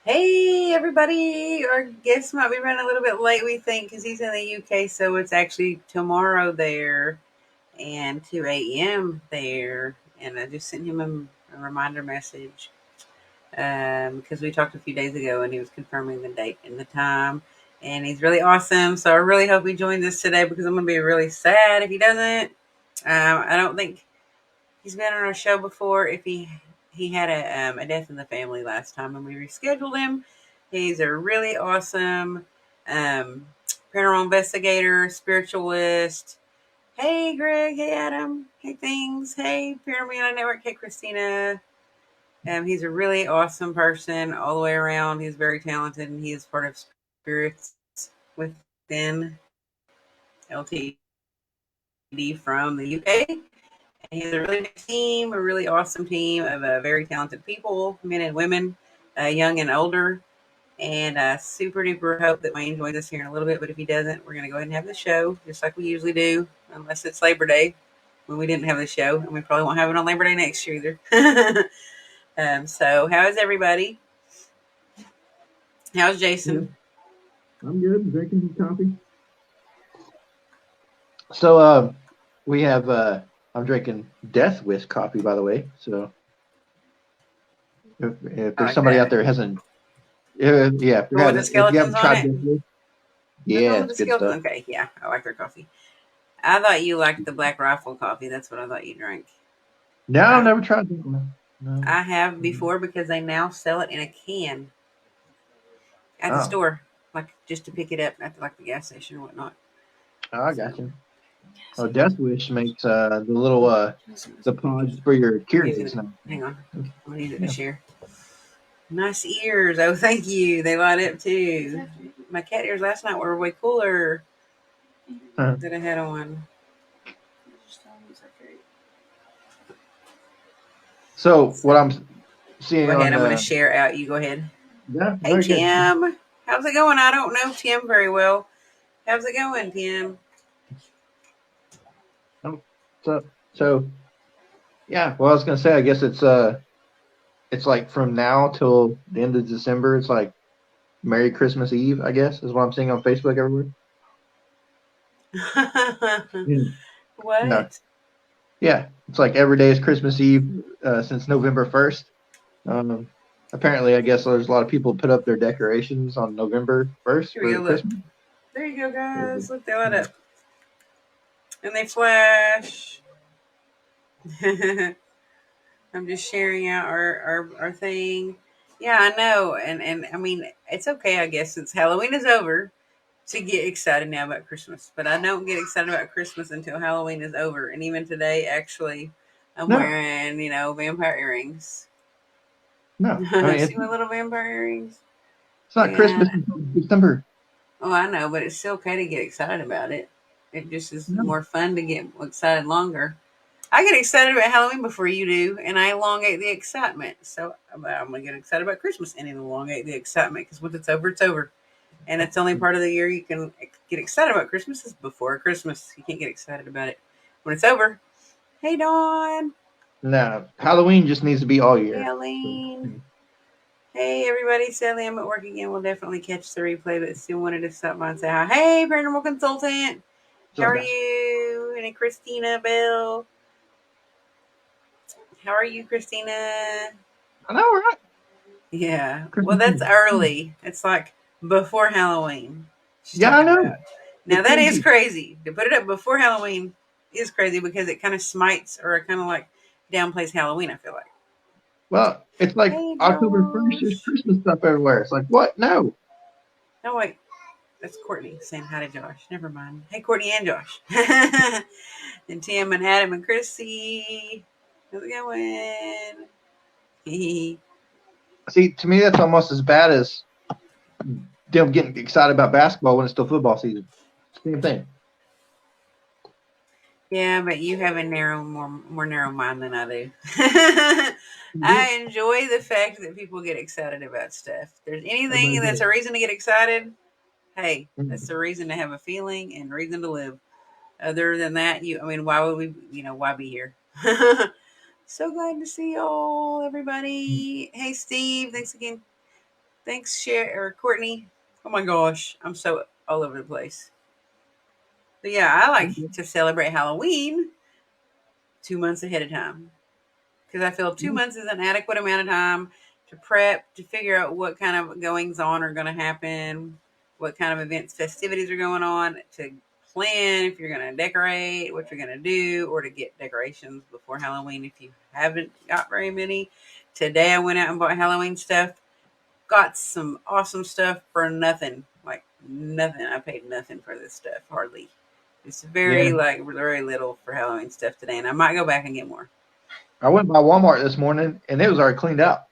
Hey, everybody. Our guest might be running a little bit late, we think, because he's in the UK. So it's actually tomorrow there and 2 a.m. there. And I just sent him a reminder message because we talked a few days ago and he was confirming the date and the time. And he's really awesome. So I really hope he joins us today because I'm going to be really sad if he doesn't. I don't think he's been on our show before. If he had a death in the family last time, and we rescheduled him. He's a really awesome um, paranormal investigator, spiritualist. Hey, Greg. Hey, Adam. Hey, Things. Hey, Paranormal Network. Hey, Christina. He's a really awesome person all the way around. He's very talented, and he is part of Spirits Within LTD from the UK. He has a really big team, a really awesome team of very talented people, men and women, young and older. And super duper hope that Wayne joins us here in a little bit. But if he doesn't, we're going to go ahead and have the show just like we usually do, unless it's Labor Day when we didn't have the show. And we probably won't have it on Labor Day next year either. So, how is everybody? How's Yeah, Jason? I'm good. Drinking coffee. So we have I'm drinking Death Wish coffee, by the way. So if I there's like somebody out that. there hasn't, yeah, Or with the if you skeletons haven't on tried it? Death Wish, That's the yeah, one with it's the good skeleton. stuff. Okay, yeah, I like their coffee. I thought you liked the Black Rifle coffee. That's what I thought you drank. No, I've I never tried that one. No. I have before because they now sell it in a can at the Oh, store, like just to pick it up at like the gas station or whatnot. I So, got you. Oh, Death Wish makes the little the pods for your I'm using Keurig it. now. Hang on, I'm gonna use it to Yeah. share. Nice ears. Oh, thank you. They light up too. My cat ears last night were way cooler than I had on. So what So, I'm go seeing ahead. on I'm gonna share out. You go ahead. yeah, Hey, very good. Tim. How's it going? I don't know Tim very well. How's it going, Tim? So so yeah, well, I was gonna say, I guess it's like from now till the end of December. It's like Merry Christmas Eve, I guess, is what I'm seeing on Facebook everywhere. Yeah. No, What? yeah, it's like every day is Christmas Eve since November 1st. Um, apparently, I guess there's a lot of people put up their decorations on November 1st Here we go. for Look. Christmas. There you go, guys. Look, they light Yeah. up. And they flash. I'm just sharing out our thing. Yeah, I know. And I mean, it's okay, I guess, since Halloween is over to get excited now about Christmas. But I don't get excited about Christmas until Halloween is over. And even today, actually, I'm No, wearing, vampire earrings. no, I mean See my little vampire earrings? it's not Yeah. Christmas until December. Oh, I know, but it's still okay to get excited about it. It just is No, more fun to get excited longer. I get excited about Halloween before you do, and I elongate the excitement. So I'm gonna get excited about Christmas and elongate the excitement because once it's over, it's over, and it's the only part of the year you can get excited about. Christmas is before Christmas. You can't get excited about it when it's over. Hey, Dawn. no, Halloween just needs to be all Hey, year. So, Eileen. Hey, everybody. Sadly, I'm at work again. We'll definitely catch the replay, but still wanted to stop by and say hi. Hey, paranormal consultant. what's How up, are guys? you? And Christina Bell. How are you, Christina? I know, right? Yeah. Well, Christmas that's Eve. early. It's like before Halloween. She's Yeah, I talking know. about. Now It that could is be. crazy. To put it up before Halloween is crazy because it kind of smites or it kind of like downplays Halloween, I feel like. Well, it's like Hey, October 1st, there's Josh. Christmas stuff everywhere. It's like, what? No. No, wait. That's Courtney saying hi to Josh. Never mind. Hey, Courtney and Josh. And Tim and Adam and Chrissy. How's it going? See, to me, that's almost as bad as them getting excited about basketball when it's still football season. Same thing. Yeah, but you have a more narrow mind than I do. Mhm. I enjoy the fact that people get excited about stuff. If there's Everybody anything that's does. a reason to get excited, hey, that's Mhm. a reason to have a feeling and reason to live. Other than that, I mean, why would we, why be here? So glad to see y'all, everybody. Hey, Steve, thanks again. Thanks, Courtney. Oh my gosh, I'm so all over the place. But yeah, I like to celebrate Halloween 2 months ahead of time because I feel 2 months is an adequate amount of time to prep, to figure out what kind of goings on are going to happen, what kind of events, festivities are going on, to plan if you're going to decorate, what you're going to do, or to get decorations before Halloween if you haven't got very many. Today I went out and bought Halloween stuff. Got some awesome stuff for nothing. Like nothing. I paid nothing for this stuff, hardly. It's Yeah. very little for Halloween stuff today, and I might go back and get more. I went by Walmart this morning and it was already cleaned out.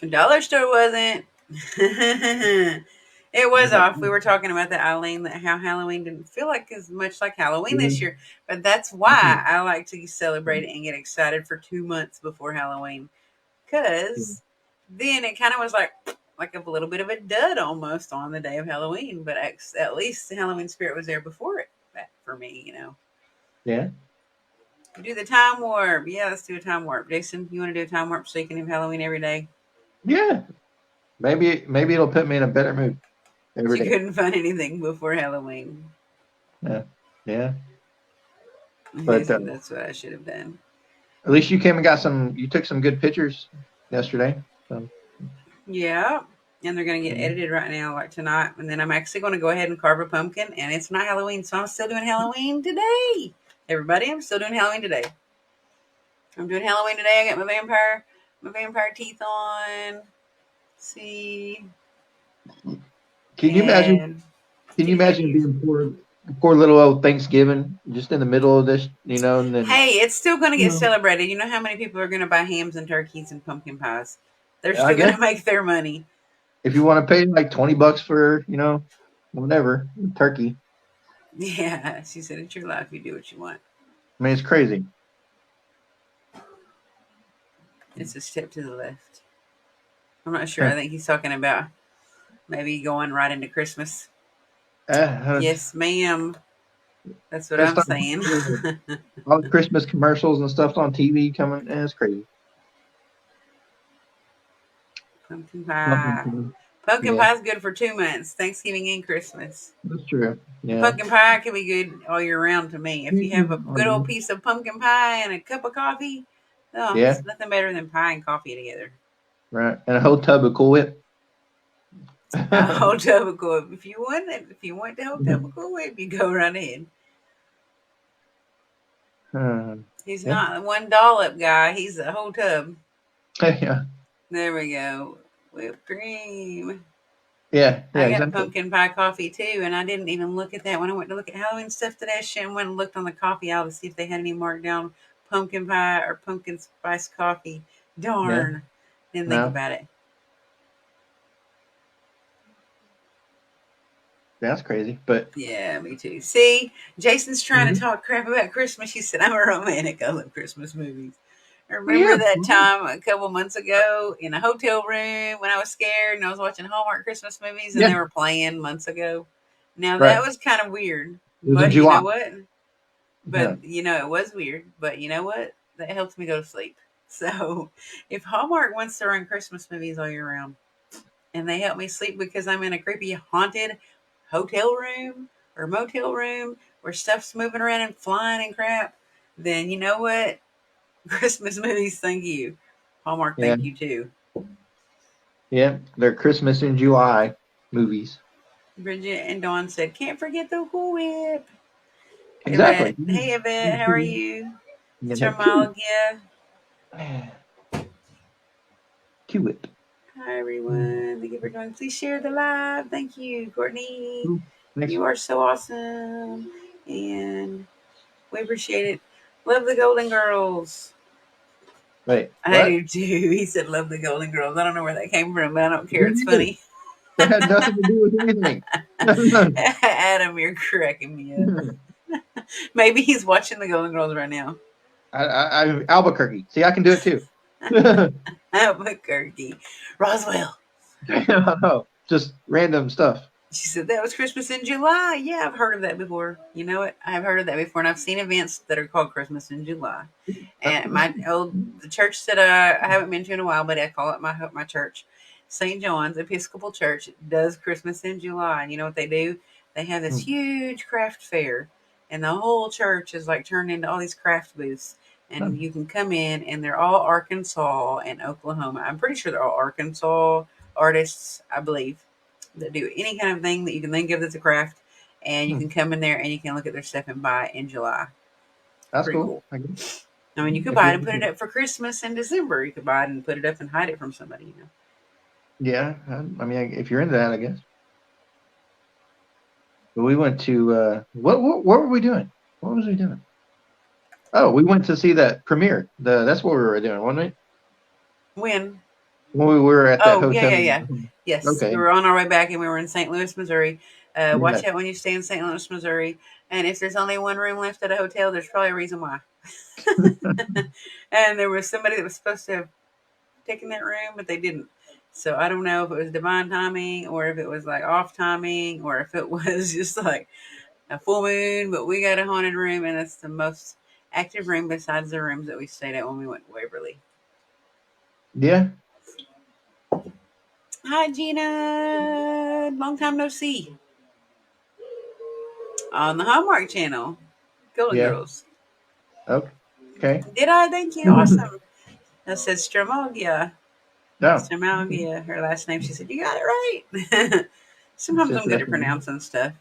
Dollar store wasn't. It I was was like, off. We were talking about that, Eileen, that how Halloween didn't feel like as much like Halloween yeah. this year. But that's why I like to celebrate it and get excited for 2 months before Halloween. Because then it kind of was like a little bit of a dud almost on the day of Halloween. But at least the Halloween spirit was there before it. That for me. Yeah. Do the time warp. Yeah, let's do a time warp. Jason, you want to do a time warp so you can have Halloween every day? Yeah. Maybe it'll put me in a better mood every She day. couldn't find anything before Halloween. Yeah. Yeah. Okay, But so that's what I should have done. at least you came and got you took some good pictures yesterday. So, Yeah. And they're going to get yeah. edited right now, like tonight. And then I'm actually going to go ahead and carve a pumpkin. And it's not Halloween, so I'm still doing Halloween today. Everybody, I'm still doing Halloween today. I'm doing Halloween today. I got my vampire teeth on. Let's see. Can you imagine? And Can you kitty imagine cookies. being poor little old Thanksgiving just in the middle of this, and then Hey, it's still going to get you celebrated. You know how many people are going to buy hams and turkeys and pumpkin pies? They're I still going guess to make their money. if you want to pay like $20 for, whatever turkey, Yeah, she said, it's your life. You do what you want. I mean it's crazy. It's a step to the left. I'm not sure. I think he's talking about maybe going right into Christmas. It's Yes, ma'am. That's what it's I'm not saying. all the Christmas commercials and stuff on TV coming. It's crazy. Pumpkin Pumpkin pie. pie. Pumpkin Yeah, pie is good for 2 months, Thanksgiving and Christmas. that's true. And Yeah. pumpkin pie can be good all year round to me. If you have a good old Mhm. piece of pumpkin pie and a cup of coffee, oh, Yeah, it's nothing better than pie and coffee together. right. And a whole tub of Cool Whip. A whole tub of Cool Whip. If you want the whole tub of Cool Whip, you go right ahead. He's Yeah. not one dollop guy. He's a whole tub. Yeah. There we go. Whipped cream. Yeah. Yeah. I got Exactly. pumpkin pie coffee too, and I didn't even look at that when I went to look at Halloween stuff today. I should have went and looked on the coffee aisle to see if they had any marked down pumpkin pie or pumpkin spice coffee. Yeah. Darn. Didn't think No, about it. that's crazy. But Yeah, me too. See, Jason's trying to Mhm. talk crap about Christmas. She said, I'm a romantic. I love Christmas movies. I Well, yeah. remember that time a couple months ago in a hotel room when I was scared and I was watching Hallmark Christmas movies and Yeah. they were playing months ago. Now that Right. was kind of weird, It was in but you July. know what? Yeah. It was weird, but you know what? That helps me go to sleep. So if Hallmark wants to run Christmas movies all year round and they help me sleep because I'm in a creepy haunted hotel room or motel room where stuff's moving around and flying and crap, then you know what? Christmas movies, thank you. Hallmark, Yeah. thank you too. Yeah. They're Christmas in July movies. Bridget and Dawn said, can't forget the Cool Whip. Exactly. Hey Yvette, how are you? And they're cute. Charmalgia. Cute. Hi everyone. Thank you for joining. Please share the live. Thank you, Courtney. Next. You are so awesome. And we appreciate it. Love the Golden Girls. Wait. I What? do too. He said, love the Golden Girls. I don't know where that came from, but I don't care. Me It's neither. funny. That had nothing to do with anything. Adam, you're cracking me up. Maybe he's watching the Golden Girls right now. Albuquerque. See, I can do it too. Albuquerque. Roswell. I don't know. Just random stuff. She said that was Christmas in July. Yeah, I've heard of that before. You know what? I've heard of that before, and I've seen events that are called Christmas in July. That's And what the church that I haven't been to in a while, but I call it my church. St. John's Episcopal Church does Christmas in July. And you know what they do? They have this Hmm. huge craft fair, and the whole church is like turned into all these craft booths. Huh. And you can come in, and they're all Arkansas and Oklahoma. I'm pretty sure they're all Arkansas artists, I believe, that do any kind of thing that you can think of that's a craft. And you Hmm. can come in there and you can look at their stuff and buy it in July. That's Pretty cool. cool. I guess. I mean, you could If buy it you're, and put it up for Christmas in December. You could buy it and put it up and hide it from somebody, you know. yeah, I mean, if you're into that, I guess. But we went to what were we doing? What was we doing? Oh, we went to see that premiere. That's what we were doing, wasn't it? When? When we were at that Oh, yeah, hotel. yeah, yeah. Yes, we Okay. were on our way back and we were in St. Louis, Missouri. Yeah. Watch out when you stay in St. Louis, Missouri. And if there's only one room left at a hotel, there's probably a reason why. And there was somebody that was supposed to have taken that room, but they didn't. So I don't know if it was divine timing or if it was like off timing or if it was just like a full moon. But we got a haunted room, and it's the most active room besides the rooms that we stayed at when we went to Waverly. Yeah. Hi, Gina. Long time no see on the Hallmark Channel. Golden Yeah. Girls. Okay. Okay. Did I? Thank you. Awesome. I said Stramagia. No. Okay. Stramagia. Her last name. She said, "You got it right." It's Sometimes I'm good at interesting. pronouncing stuff.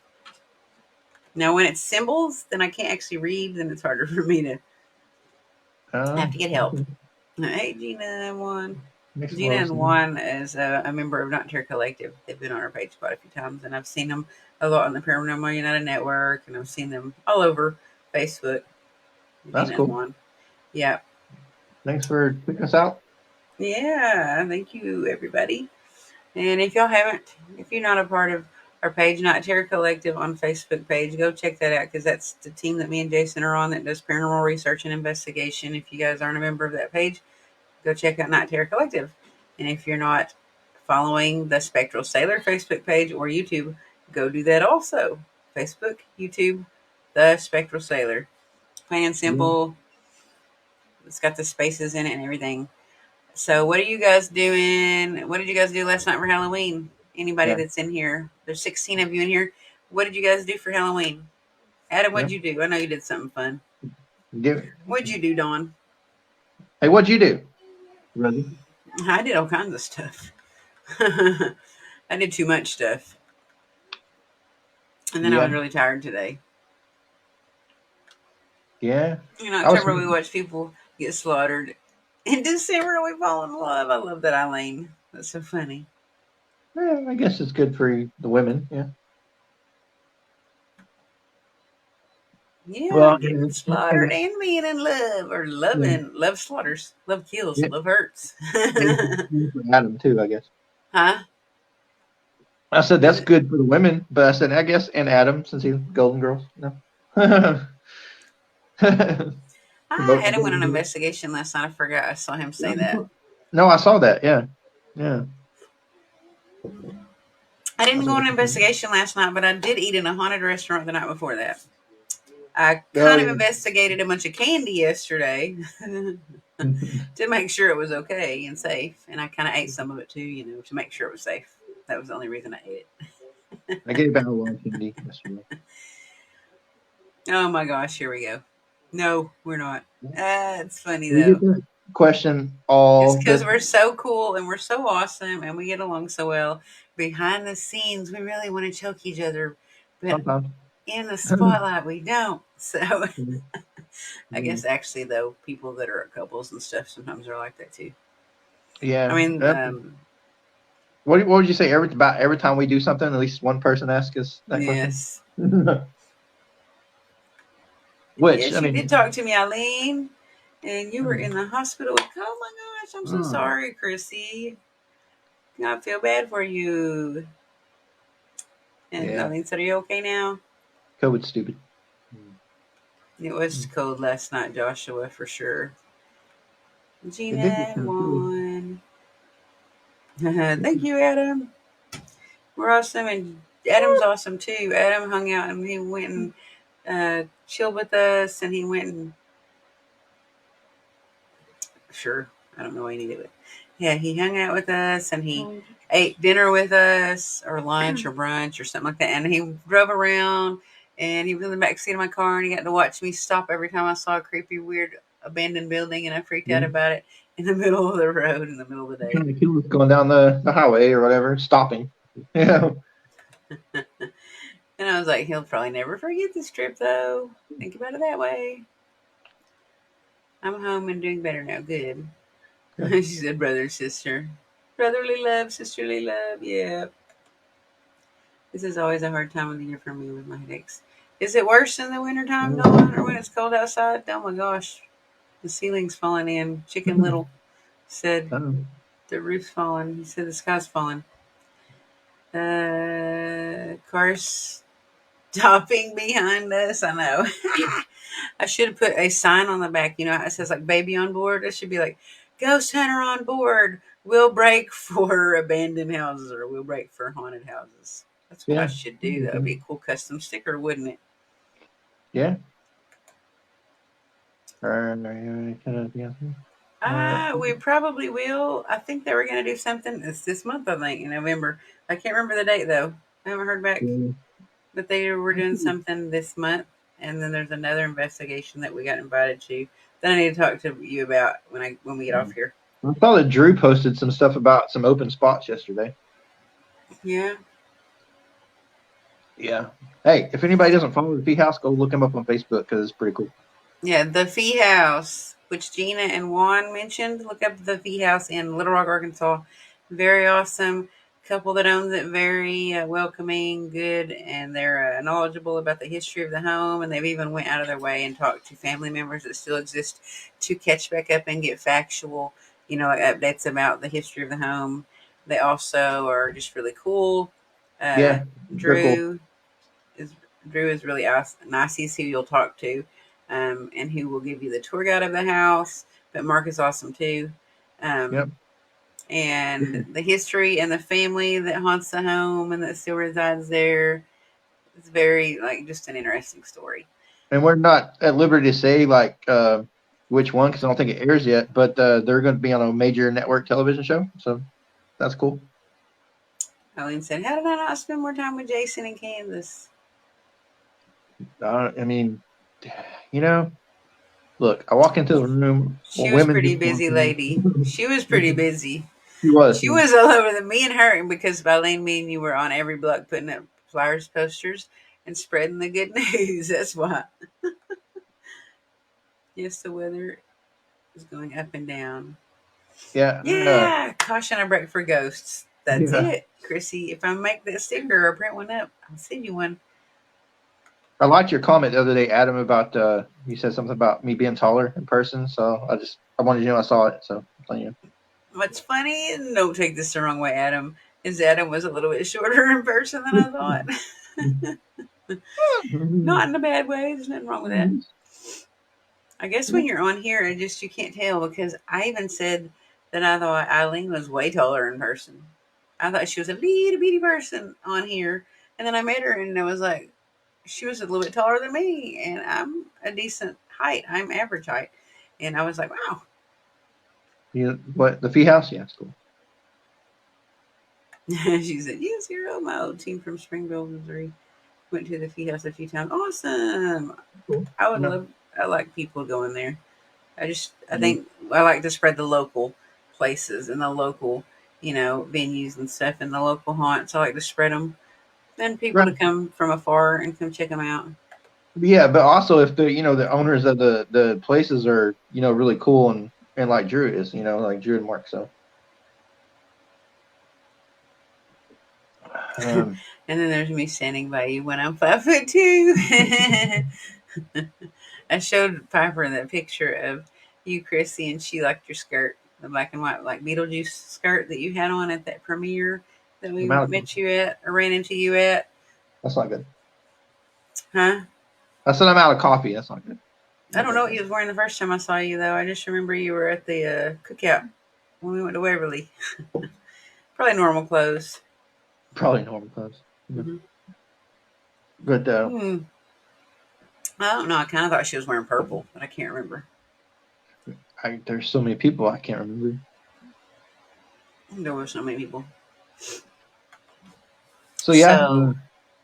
Now, when it's symbols, then I can't actually read. Then it's harder for me to have to get help. Okay. Hey, Gina and Juan. Makes a Gina lot of and sense. Juan is a member of Not Terror Collective. They've been on our page quite a few times, and I've seen them a lot on the Paranormal United Network, and I've seen them all over Facebook. That's Gina and cool. Juan. Yeah. Thanks for checking us out. Yeah. Thank you, everybody. And if y'all haven't, if you're not a part of our page, Not Terror Collective on Facebook page, go check that out because that's the team that me and Jason are on that does paranormal research and investigation. If you guys aren't a member of that page, go check out Night Terror Collective. And if you're not following the Spectral Sailor Facebook page or YouTube, go do that also. Facebook, YouTube, the Spectral Sailor. Plain and Yeah. simple. It's got the spaces in it and everything. So, what are you guys doing? What did you guys do last night for Halloween? Anybody Yeah. that's in here? There's 16 of you in here. What did you guys do for Halloween? Adam, Yeah. what'd you do? I know you did something fun. Give. What'd you do, Dawn? Hey, what'd you do, brother? I did all kinds of stuff. I did too much stuff. And then I was Yeah. really tired today. Yeah. In I was. October, we watch people get slaughtered. In December, we fall in love. I love that, Eileen. That's so funny. Yeah, I guess it's good for the women. Yeah. Yeah, Well, getting slaughtered and being in love or yeah. loving. Love slaughters. Love kills. Yeah. Love hurts. And for Adam too, I guess. Huh? I said Is that's it? good for the women, but I said I guess and Adam since he's Golden Girls. No. I Promoting had the him went on Golden an Girls. investigation last night. I forgot. I saw him say that. Yeah. No, I saw that. Yeah. Yeah. I I didn't go saw on an investigation last night, but I did eat in a haunted restaurant the night before that. I Oh kind of yeah. investigated a bunch of candy yesterday to make sure it was okay and safe. And I kind of ate some of it too, to make sure it was safe. That was the only reason I ate it. I gave out a lot of candy yesterday. Oh my gosh, here we go. No, we're not. It's funny We get though. that question It's all because the we're so cool and we're so awesome and we get along so well. Behind the scenes, we really want to choke each other, but sometimes. in the spotlight, we don't. So I Yeah. guess actually, though, people that are couples and stuff sometimes are like that too. I Yeah. mean, What would you say every time we do something, at least one person asks us that question? yes. Which I Yes, you did mean, talk to me, Eileen. And you were mm, in the hospital. Oh my gosh, I'm so sorry, Chrissy. I feel bad for you. And yeah, Eileen said, are you okay now? COVID's stupid. It was Mm. cold last night, Joshua, for sure. It Gina did get and kind of cool. Juan. Thank you, Adam. We're awesome. And Adam's awesome too. Adam hung out and he went and chilled with us. And he went and, sure, I don't know why he needed it. Yeah, he hung out with us and he ate dinner with us or lunch or brunch or something like that. And he drove around and he was in the back seat of my car and he got to watch me stop every time I saw a creepy, weird abandoned building and I freaked out Yeah. about it in the middle of the road in the middle of the day. Kind of cute going down the highway or whatever, stopping. Yeah. And I was like, he'll probably never forget this trip though. Think about it that way. I'm home and doing better now. Good. Yeah. She said, brother, sister. Brotherly love, sisterly love. Yeah. This is always a hard time of the year for me with my headaches. Is it worse in the wintertime, Dawn, or when it's cold outside? Oh my gosh. The ceiling's falling in. Chicken Little said Um, the roof's falling. He said the sky's falling. Cars stopping behind us. I know. I should have put a sign on the back. You know, it says like baby on board. It should be like ghost hunter on board. We'll break for abandoned houses or we'll break for haunted houses. That's what I yeah. should do. That would be a cool custom sticker, wouldn't it? Yeah. Kind of, yeah. We probably will. I think they were going to do something. It's this month, I think, in November. I can't remember the date though. I haven't heard back, Yeah. but they were doing something this month. And then there's another investigation that we got invited to that I need to talk to you about when we get off here. I saw that Drew posted some stuff about some open spots yesterday. Yeah, Yeah. Hey, if anybody doesn't follow the Fee House, go look him up on Facebook because it's pretty cool. yeah. The Fee House, which Gina and Juan mentioned. Look up the Fee House in Little Rock, Arkansas. Very awesome couple that owns it. Very welcoming, good, and they're knowledgeable about the history of the home. And they've even went out of their way and talked to family members that still exist to catch back up and get factual, like updates about the history of the home. They also are just really cool. Uh, Yeah, they're cool. Drew is Drew is really nice. He's who you'll talk to, and who will give you the tour guide of the house. But Mark is awesome too. Yep. Um, and the history and the family that haunts the home and that still resides there. It's very like just an interesting story. And we're not at liberty to say like which one because I don't think it airs yet, but they're going to be on a major network television show, so that's cool. Eileen said, "How did I not spend more time with Jason in Kansas?" I mean, you know, look, I walk into the room, She well, was women pretty just walk busy in. lady. She was pretty busy. She was. She was all over the me and her because Eileen, me and you were on every block putting up flyers, posters, and spreading the good news. That's why. Yes, the weather is going up and down. Yeah. Yeah, caution a break for ghosts. That's Yeah. it, Chrissy. If I make that sticker or print one up, I'll send you one. I liked your comment the other day, Adam, about you said something about me being taller in person. So I wanted you to know I saw it. So I'm telling you. What's funny, and don't take this the wrong way, Adam, is Adam was a little bit shorter in person than I thought. Not in a bad way. There's nothing wrong with that. I guess when you're on here, you can't tell because I even said that I thought Eileen was way taller in person. I thought she was a little bitty person on here, and then I met her and I was like, she was a little bit taller than me, and I'm a decent height. I'm average height, and I was like, wow. What the Fee House? Yeah, it's cool. She said, yes, you're my old team from Springville, Missouri. Went to the Fee House a few times. Awesome. Cool. I would Yeah. love. I like people going there. I Yeah. think I like to spread the local places and the local, venues and stuff and the local haunts. I like to spread them and people to Right. come from afar and come check them out. Yeah, but also if the owners of the places are really cool and like Drew is like Drew and Mark. So um, And then there's me standing by you when I'm 5'2". I showed Piper that picture of you, Chrissy, and she liked your skirt, the black and white, like Beetlejuice skirt that you had on at that premiere that we I'm out of met you at or ran into you at. that's not good. Huh? I said I'm out of coffee. That's not good. I Not don't know that what good. you was wearing the first time I saw you, though. I just remember you were at the cookout when we went to Waverly. Probably normal clothes. Probably normal clothes. Yeah. Hmm. But Hmm. I don't know. I kind of thought she was wearing purple, but I can't remember. there's so many people I can't remember. There were so many people. So yeah, So,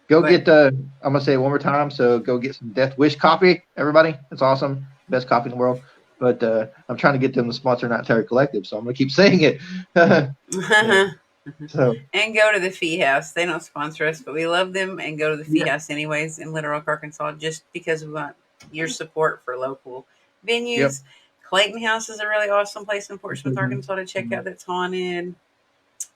go but get I'm gonna say it one more time. So go get some Death Wish coffee, everybody. It's awesome, best coffee in the world. But I'm trying to get them to sponsor Not Terry Collective, so I'm gonna keep saying it. Yeah. So and go to the Fee House. They don't sponsor us, but we love them and go to the Fee yeah, House anyways in Little Rock, Arkansas, just because we want your support for local yep. venues. Clayton House is a really awesome place in Portsmouth, Arkansas to check out that's haunted.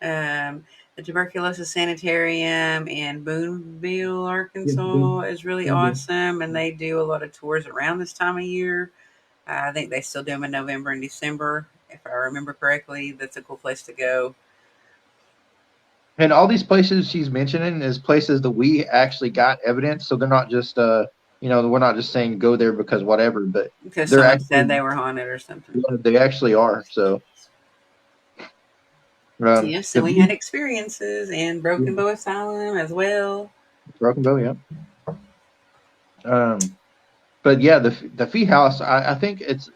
The Tuberculosis Sanitarium in Boonville, Yeah, Arkansas is really awesome, and they do a lot of tours around this time of year. I think they still do them in November and December, if I remember correctly. That's a cool place to go. and all these places she's mentioning is places that we actually got evidence, so they're not just we're not just saying go there because whatever, but Because they're someone said actually they were haunted or something. they actually are. So Yes, the and we had experiences and yeah, Broken Bow Asylum as well. Broken Bow, yeah. Um, but yeah, the Fee House, I think it's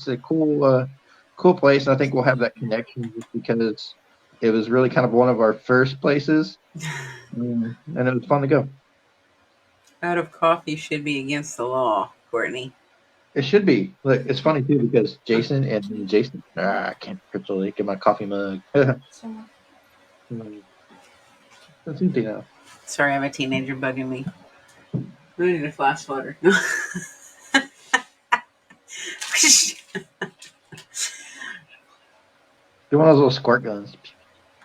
a cool place, and I think we'll have that connection just because it was really kind of one of our first places, and it was fun to go. Out of coffee should be against the law, Courtney. It should be. Look, it's funny too because Jason, I can't actually get my coffee mug. It's empty now. Sorry, I have a teenager bugging me. We need a flash floater. Get one of those little squirt guns.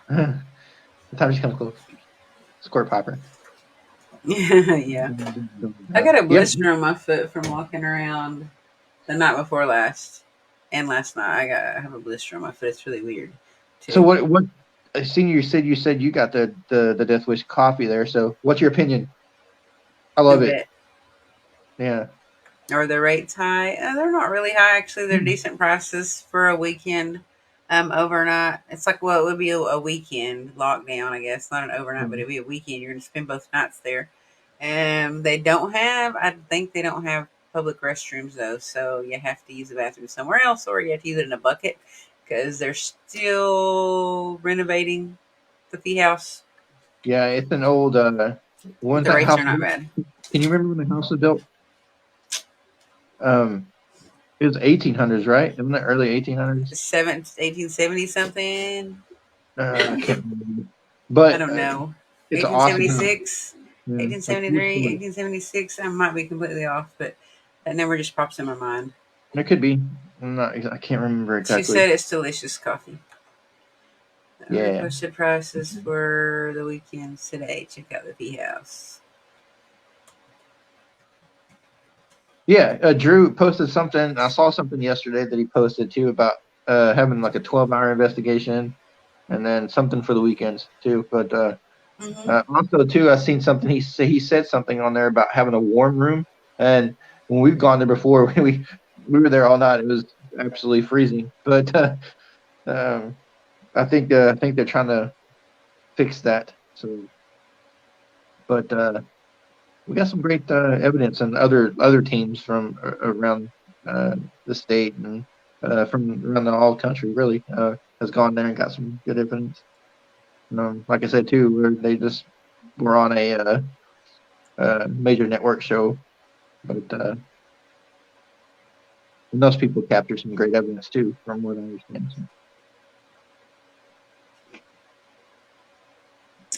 The time she comes close, squirt popper. Yeah. I got a Yep. blister on my foot from walking around the night before last and last night. I have a blister on my foot. It's really weird So too. what I seen you said you got the Death Wish coffee there. So what's your opinion? I love Of it. it. Yeah. Are the rates high? They're not really high actually. They're decent prices for a weekend. Overnight. It's like well, it would be a weekend lockdown, I guess. Not an overnight, but it'd be a weekend. You're gonna spend both nights there. They don't have. I think they don't have public restrooms though, so you have to use the bathroom somewhere else, or you have to use it in a bucket because they're still renovating the fee house. Yeah, it's an old when The that rates house are not bad. can you remember when the house was built? Um it was 1800s, right? Isn't it early 1800s? 1870 something. I can't remember. I But don't know. it's an awesome house. 1876, Yeah, like 1873, 1876. I might be completely off, but that number just pops in my mind. it could be. I can't remember She exactly. said it's delicious coffee. Yeah. Requested prices for the weekends today. Check out the tea house. Yeah, Drew posted something. I saw something yesterday that he posted too about having like a 12-hour investigation and then something for the weekends too. But Mm-hmm. also too, I seen something. He said something on there about having a warm room. And when we've gone there before, we were there all night. It was absolutely freezing. But I think they're trying to fix that. So, but we got some great evidence and other teams from around the state and from around the whole country really has gone there and got some good evidence. Like I said too, they just were on a major network show, but and those people captured some great evidence too, from what I understand. So,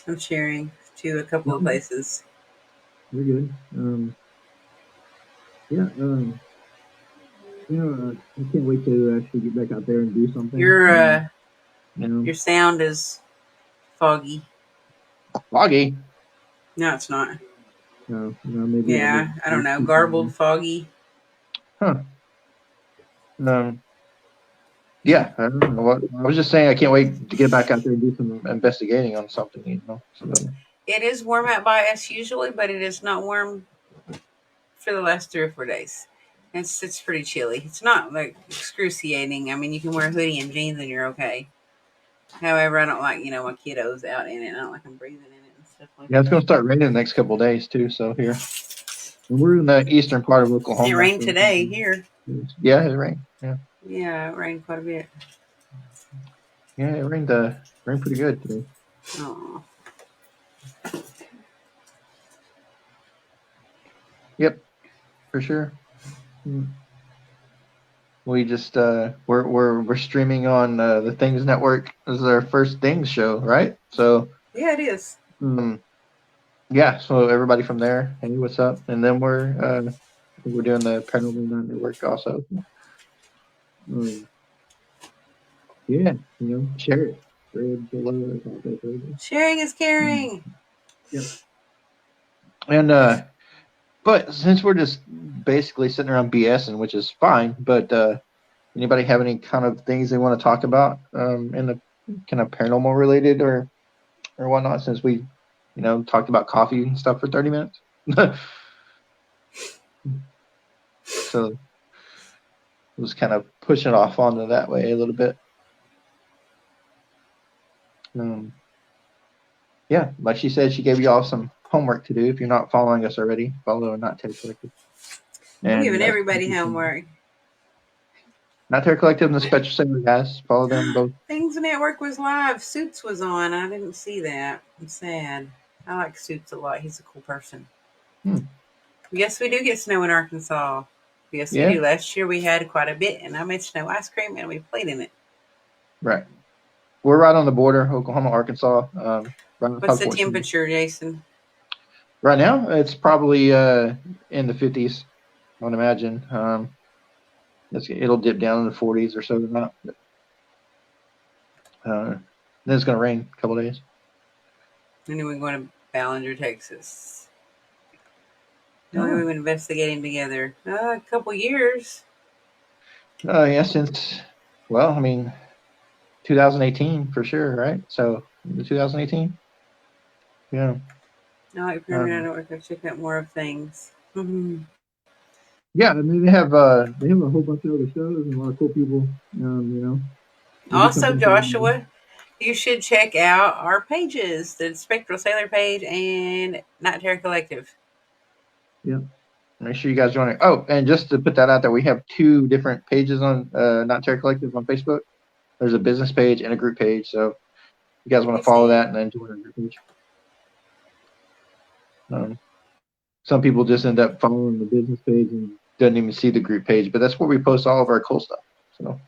I'm sharing to a couple of no, places. we're good. Yeah, I can't wait to actually get back out there and do something. Your You know, your sound is foggy. foggy. No, it's not. Maybe I Yeah, I don't was know. speaking. Garbled, foggy. Huh. Um, yeah, I don't know what. I was just saying I can't wait to get back out there and do some investigating on something. So It is warm out by us usually, but it is not warm for the last 3 or 4 days. It's pretty chilly. It's not like excruciating. I mean, you can wear a hoodie and jeans and you're okay. However, I don't like my kiddos out in it. I don't like them breathing in it and stuff like yeah, it's gonna that. start raining the next couple of days too. So here, and we're in the eastern part of It Oklahoma. rained So today here. yeah, it rained. Yeah, Yeah, it rained quite a bit. Yeah, it rained pretty good today. Oh, Yep, for sure. Mm. We just we're streaming on the Things Network. This is our first Things show, right? So yeah, it is. um, yeah, so everybody from there, hey, what's up? And then I think we're doing the Paranormal Network also. Um, yeah, share it. Spread the love, all that crazy. Sharing is Mm. caring. Yep. And but since we're just basically sitting around BSing, which is fine, but anybody have any kind of things they want to talk about in the kind of paranormal related or whatnot? Since we, talked about coffee and stuff for 30 minutes, so it was kind of pushing off onto that way a little bit. Um, yeah, like she said, she gave you all some homework to do. If you're not following us already, follow Not Terror Collective I'm and giving everybody homework. Not Terror Collective and the Spectral Sailor guys. Follow them both. Things Network was live. Suits was on. I didn't see that. I'm sad. I like Suits a lot. He's a cool person. Hmm. Yes, we do get snow in Arkansas. Yes, we Yeah, do. Last year we had quite a bit, and I made snow ice cream, and we played in it. right. We're right on the border, Oklahoma, Arkansas. Right on top What's of the Fort Smith. temperature, Jason? Right now, it's probably in the 50s. I would imagine. It'll dip down in the 40s or so tonight. Then it's going to rain a couple days. And then we're going to Ballinger, Texas. How long have Oh, we been investigating together? A couple years. yeah, well, I mean, 2018 for sure, right? So, 2018? Yeah. No, like Permanent Um, Network. I've checked out more of things. Mhm. yeah, I mean, they have a whole bunch of other shows and a lot of cool people. Maybe Also, something to. Joshua, you should check out our pages, the Spectral Sailor page and Night Terror Collective. Yeah. Make sure you guys join it. Oh, and just to put that out there, we have two different pages on Not Terror Collective on Facebook. There's a business page and a group page. So if you guys want to You follow see? that and then join our group page. Some people just end up following the business page and doesn't even see the group page, but that's where we post all of our cool stuff. So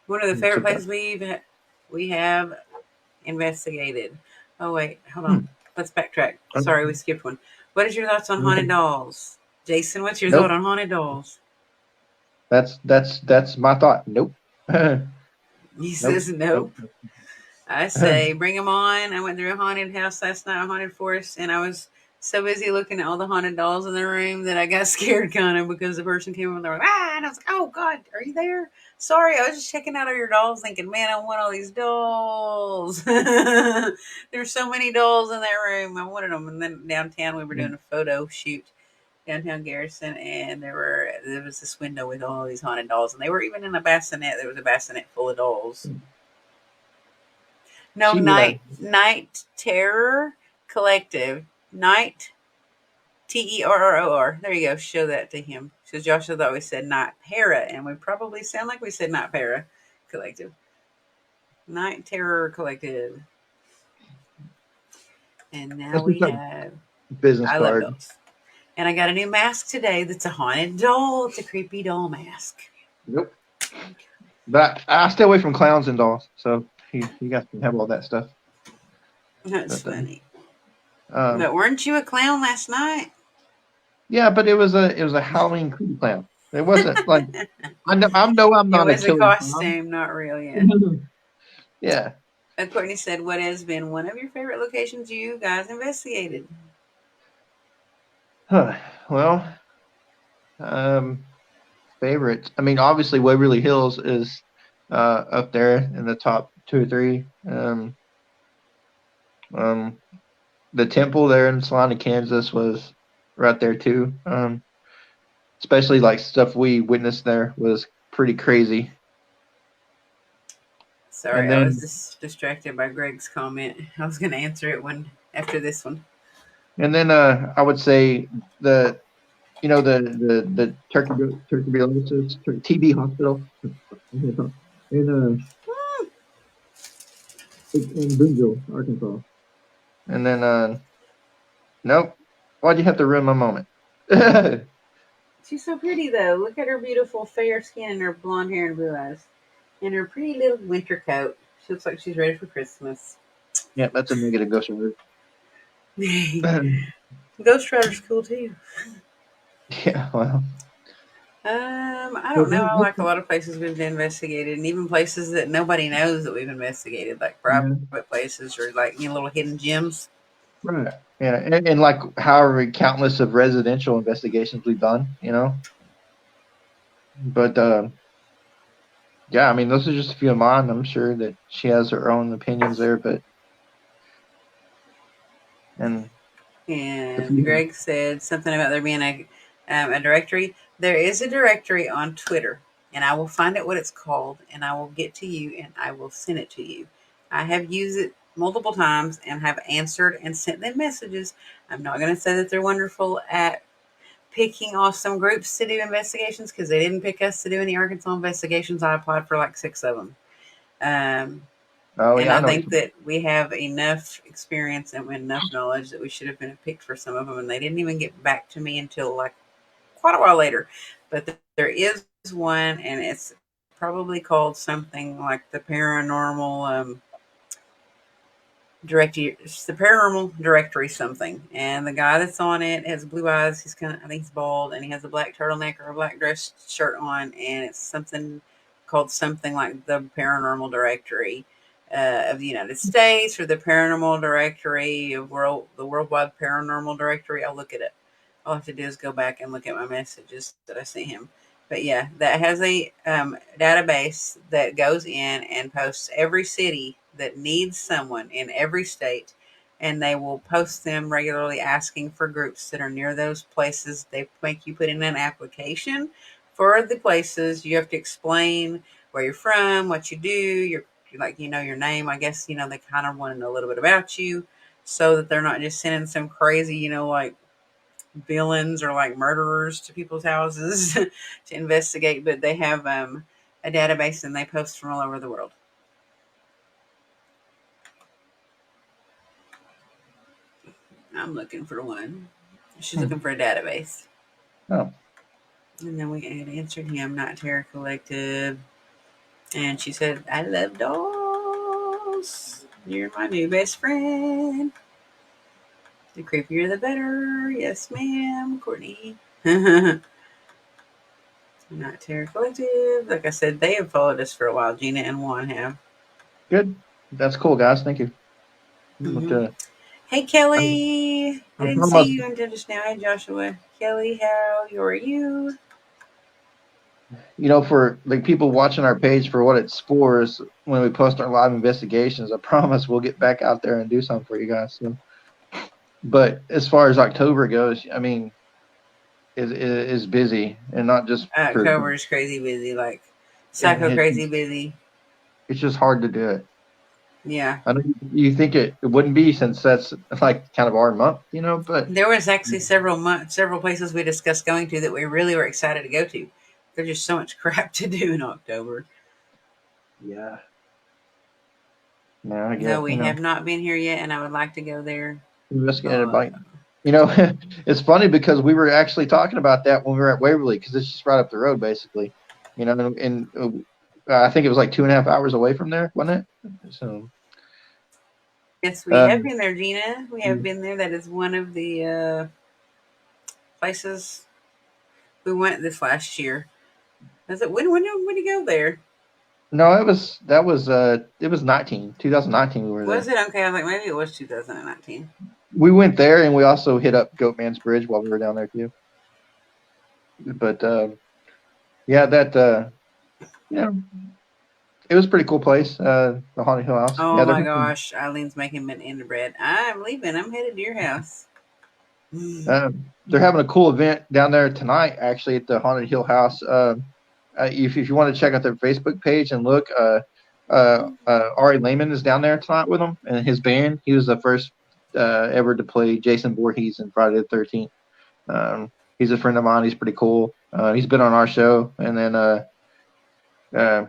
One of the favorite check that. places we have investigated. Oh wait, hold Hmm. on. Let's backtrack. Sorry, we skipped one. What is your thoughts on haunted Okay. dolls, Jason? What's your thought Nope. on haunted dolls? That's my thought. Nope. He Nope. says Nope. nope. I say bring them on. I went through a haunted house last night, a haunted forest, and I was so busy looking at all the haunted dolls in the room that I got scared kind of because the person came over and they were like, and I was like, oh God, are you there? Sorry, I was just checking out all your dolls thinking, man, I want all these dolls. There's so many dolls in that room. I wanted them. And then downtown, we were doing a photo shoot downtown Garrison, and there was this window with all these haunted dolls, and they were even in a bassinet. There was a bassinet full of dolls. No, See what I Night Terror Collective. Night Terror. There you go. Show that to him. Because Joshua thought we said Night Para, and we probably sound like we said Night Para Collective. Night Terror Collective. And now that's we just a have. business I love card. dolls. And I got a new mask today that's a haunted doll. It's a creepy doll mask. Nope. But I stay away from clowns and dolls. So you guys can have all that stuff. That's But funny. um But weren't you a clown last night? yeah, but it was a Halloween creepy clown. It wasn't like I know I'm It not a was a killer clown. costume, not real yet. Yeah. Courtney said, what has been one of your favorite locations you guys investigated? Huh. Well, um, favorite. I mean, obviously Waverly Hills is up there in the top two or three. Um, the temple there in Salina, Kansas was right there too. Especially like stuff we witnessed there was pretty crazy. Sorry, And I was then just distracted by Greg's comment. I was going to answer it when after this one. I would say the the tuberculosis TB hospital in It's in Boonville, Arkansas. And then, nope. Why'd you have to ruin my moment? Yeah, She's so pretty though. Look at her beautiful fair skin and her blonde hair and blue eyes. And her pretty little winter coat. She looks like she's ready for Christmas. that's a negative Ghost Rider. Ghost Rider's cool too. Yeah, well. I don't know. I like a lot of places we've investigated, and even places that nobody knows that we've investigated, like private Yeah, places or like little hidden gems. right. Yeah, and like however countless of residential investigations we've done, But yeah, I mean, those are just a few of mine. I'm sure that she has her own opinions there, but and the And few, Greg said something about there being a directory. There is a directory on Twitter, and I will find out what it's called, and I will get to you, and I will send it to you. I have used it multiple times and have answered and sent them messages. I'm not going to say that they're wonderful at picking off some groups to do investigations because they didn't pick us to do any Arkansas investigations. I applied for like 6 of them. Um, oh and yeah, I I know what think you that we have enough experience and enough knowledge that we should have been picked for some of them. And they didn't even get back to me until like quite a while later. But there is one, and it's probably called something like the paranormal directory. It's the paranormal directory something. And the guy that's on it has blue eyes. He's kind of, I think he's bald, and he has a black turtleneck or a black dress shirt on, and it's something called something like the paranormal directory of the United States or the paranormal directory of the worldwide paranormal directory. I'll look it up. All I have to do is go back and look at my messages that I sent him. But yeah, that has a database that goes in and posts every city that needs someone in every state, and they will post them regularly asking for groups that are near those places. They make you put in an application for the places. You have to explain where you're from, what you do, your name. I guess they kind of want to know a little bit about you, so that they're not just sending some crazy, like villains or like murderers to people's houses to investigate, but they have a database and they post from all over the world. I'm looking for one. She's looking mean. for a database. Oh, And then we had answered him, not Terror Collective. And she said, I love dolls. You're my new best friend. The creepier the better. Yes, ma'am, Courtney. Not Terror Collective. Like I said, they have followed us for a while. Gina and Juan have. good. That's cool, guys. Thank you. But, Mm-hmm. Hey, Kelly. I I'm didn't talking see about, you until just now. Hey, Joshua. Kelly, how are you? for like people watching our page for what it scores when we post our live investigations. I promise we'll get back out there and do something for you guys. So, but as far as October goes, I mean, is busy and not just for. October is crazy busy, like psycho It, crazy busy. it's just hard to do it. Yeah. I know you think it wouldn't be since that's like kind of our month, but There was actually several places we discussed going to that we really were excited to go to. There's just so much crap to do in October. yeah, I No, get, we have not been here yet, and I would like to go there. investigated But by, you know, it's funny because we were actually talking about that when we were at Waverly because it's just right up the road basically, and I think it was like 2.5 hours away from there, wasn't it? So, yes, we have um, been there, Gina. We have been there. That is one of the places we went this last year. Was it when did you go there? no, it was 2019 we were Was there. it okay? I was like, maybe it was 2019. We went there and we also hit up Goatman's Bridge while we were down there too. But yeah, that you know, it was a pretty cool place. The Haunted Hill House. Oh Yeah, they're my gosh, Eileen's making banana bread. I'm leaving. I'm headed to your house. they're having a cool event down there tonight, actually, at the Haunted Hill House. If you want to check out their Facebook page and look, Ari Lehman is down there tonight with them and his band. He was the first ever to play Jason Voorhees in Friday the 13th. He's a friend of mine. He's pretty cool. He's been on our show, and then uh,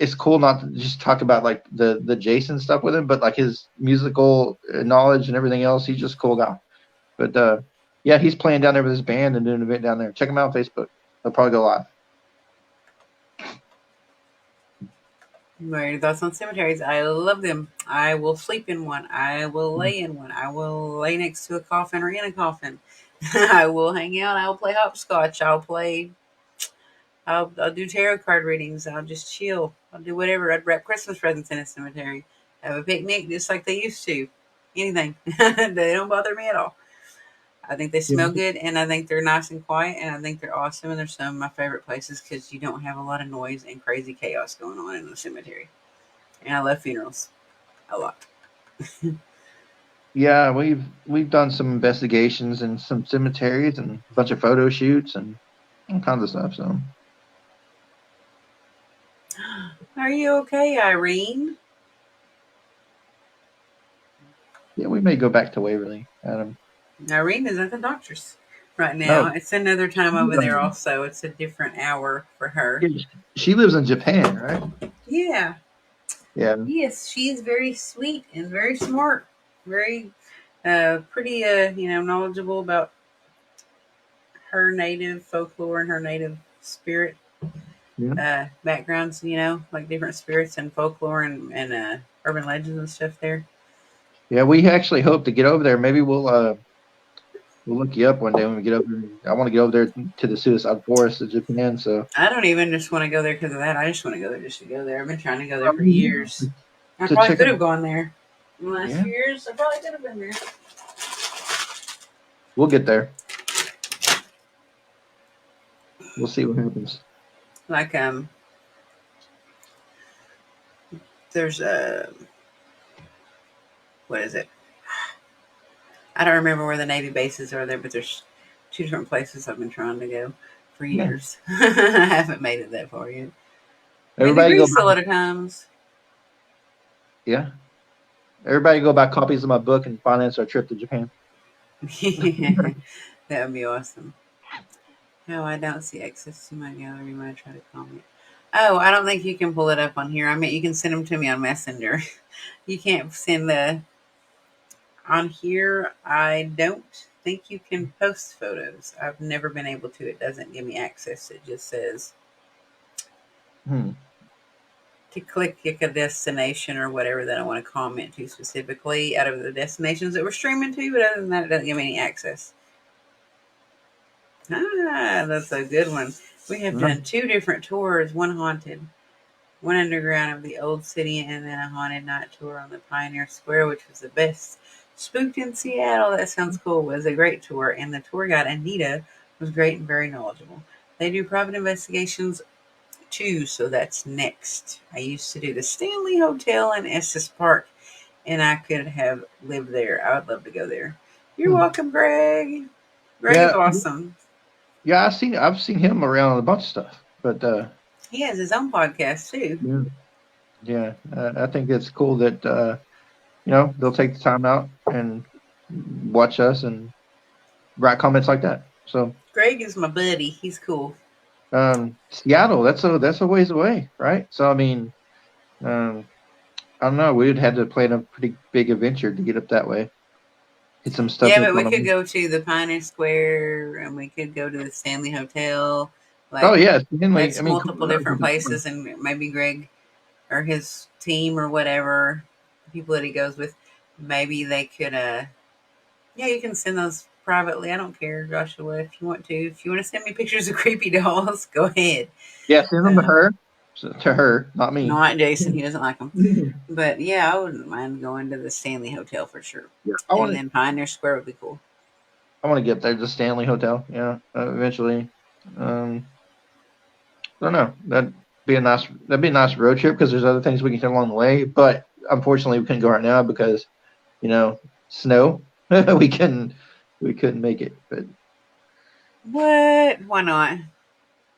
it's cool not to just talk about like the Jason stuff with him, but like his musical knowledge and everything else. He's just a cool guy. But yeah, he's playing down there with his band and doing an event down there. Check him out on Facebook. They'll probably go live. What are your thoughts on cemeteries? I love them. I will sleep in one. I will lay in one. I will lay next to a coffin or in a coffin. I will hang out. I'll play hopscotch. I'll do tarot card readings. I'll just chill. I'll do whatever. I'd wrap Christmas presents in a cemetery. Have a picnic just like they used to. Anything. They don't bother me at all. I think they Yeah, smell good, and I think they're nice and quiet, and I think they're awesome, and they're some of my favorite places because you don't have a lot of noise and crazy chaos going on in the cemetery. And I love funerals a lot. yeah, we've done some investigations in some cemeteries and a bunch of photo shoots and all kinds of stuff. So Are you okay, Irene? yeah, we may go back to Waverly, Adam. Irene is at the doctor's right No, now. It's another time over there, also. It's a different hour for her. yeah, she lives in Japan, right? Yeah. Yeah, Yes, she's very sweet and very smart. Very pretty, knowledgeable about her native folklore and her native spirit yeah, backgrounds, like different spirits and folklore and urban legends and stuff there. yeah. We actually hope to get over there. Maybe we'll look you up one day when we get over there. I want to get over there to the Suicide Forest of Japan. So I don't even just want to go there because of that. I just want to go there just to go there. I've been trying to go there for years. I to probably check could out. have gone there in the last Yeah, few years. I probably could have been there. we'll get there. We'll see what happens. Like there's what is it? I don't remember where the Navy bases are there, but there's two different places I've been trying to go for Yeah, years. I haven't made it that far yet. Been to everybody go Greece a buy. lot of times. Yeah, everybody go buy copies of my book and finance our trip to Japan. That would be awesome. No, I don't see access to my gallery when I try to comment. Oh, I don't think you can pull it up on here. I mean, you can send them to me on Messenger. You can't send the on here. I don't think you can post photos. I've never been able to. It doesn't give me access. It just says Hmm. to click a destination or whatever that I want to comment to specifically out of the destinations that we're streaming to. But other than that, it doesn't give me any access. Ah, that's a good one. We have No. done two different tours, one haunted, one underground of the old city, and then a haunted night tour on the Pioneer Square, which was the best. Spooked in Seattle. That sounds cool. It was a great tour, and the tour guide Anita was great and very knowledgeable. They do private investigations too, so that's next. I used to do the Stanley Hotel in Estes Park, and I could have lived there. I would love to go there. You're Hmm. welcome, Greg. Greg is Yeah, awesome. yeah. I've seen him around a bunch of stuff, but He has his own podcast too. yeah, yeah. I think it's cool that they'll take the time out and watch us and write comments like that. So Greg is my buddy. He's cool. Seattle, that's a ways away, right? So I mean, um, I don't know. We'd had to plan a pretty big adventure to get up that way. Hit some stuff Yeah, up but we on could them. go to the Pioneer Square and we could go to the Stanley Hotel. Oh Like, yeah, Stanley. I that's mean, multiple Colorado's different not far. places, and maybe Greg or his team or whatever, people that he goes with, maybe they could, yeah, you can send those privately. I don't care, Joshua, if you want to. If you want to send me pictures of creepy dolls, go ahead. Yeah, send them to Um, her. To her, not me. Not Jason, he doesn't like them. Yeah, But yeah, I wouldn't mind going to the Stanley Hotel for sure. I And want to. then Pioneer Square would be cool. I want to get there. The Stanley Hotel. Yeah, eventually. I don't know. That'd be a nice road trip because there's other things we can do along the way. But unfortunately, we couldn't go right now because snow. We couldn't make it. But What? Why not?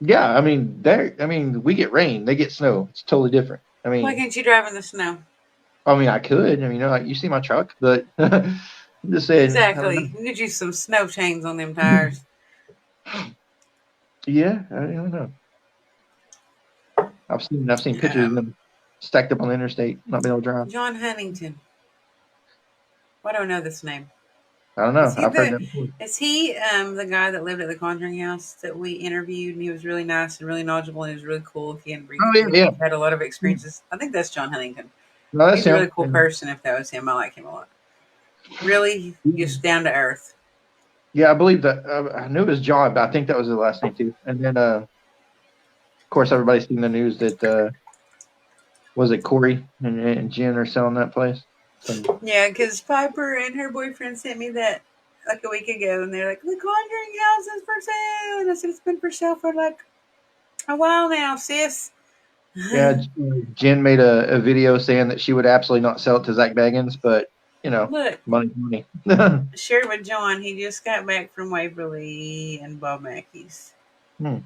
yeah, I mean, we get rain, they get snow. It's totally different. I Why mean, can't you drive in the snow? I could. I mean, like you see my truck, but I'm just saying. I don't Exactly. You could use some snow chains on them tires. know. Yeah, I don't know. I've seen pictures of Um, them stacked up on the interstate, not being able to drive. John Huntington. Why do I know this name? I don't Is know. he I've heard the that before. is he the guy that lived at the Conjuring House that we interviewed and he was really nice and really knowledgeable and he was really cool. Oh yeah, He yeah. had a lot of experiences. I think that's John Huntington. No, that's He's a really him. cool person. If that was him, I like him a lot. Really, just down to earth. Yeah, I believe that. I knew it was John, but I think that was his last name too. And then, of course, everybody's seen the news that was it Corey and Jen are selling that place. Some Yeah, because Piper and her boyfriend sent me that like a week ago, and they're like, "The Conjuring House is for sale," and I said, "It's been for sale for like a while now, sis." yeah, Jen made a video saying that she would absolutely not sell it to Zach Baggins, but Look, money's money. shared with John. He just got back from Waverly and Bob Mackey's. Hmm.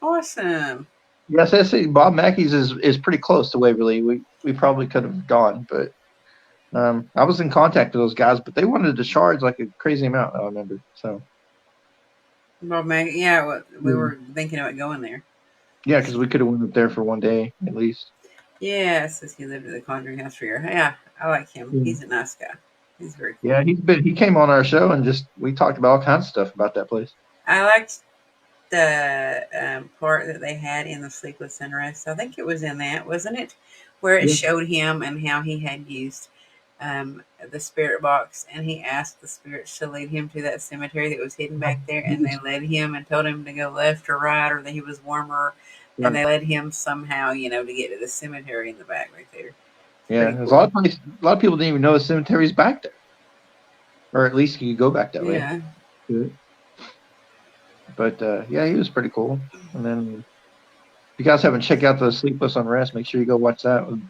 Awesome. Yes, I see. Bob Mackey's is pretty close to Waverly. We probably could have gone, but I was in contact with those guys, but they wanted to charge like a crazy amount. I remember. So Bob Mackey. Yeah, we yeah, were thinking about going there. yeah, because we could have went up there for one day at least. Yeah, since he lived at the Conjuring House for a year. Yeah, I like him. Yeah, He's a nice guy. He's very cool. yeah, he came on our show and just we talked about all kinds of stuff about that place. I liked the part that they had in the Sleepless in Rest. I think it was in that, wasn't it? Where it Yeah, showed him and how he had used the spirit box, and he asked the spirits to lead him to that cemetery that was hidden back there, and they led him and told him to go left or right, or that he was warmer, and right. they led him somehow, to get to the cemetery in the back right there. It's Yeah, pretty there's cool. a lot of people didn't even know the cemetery's back there, or at least you could go back that way. Yeah. To it. But yeah, he was pretty cool. And then if you guys haven't checked out the Sleepless Unrest, make sure you go watch that with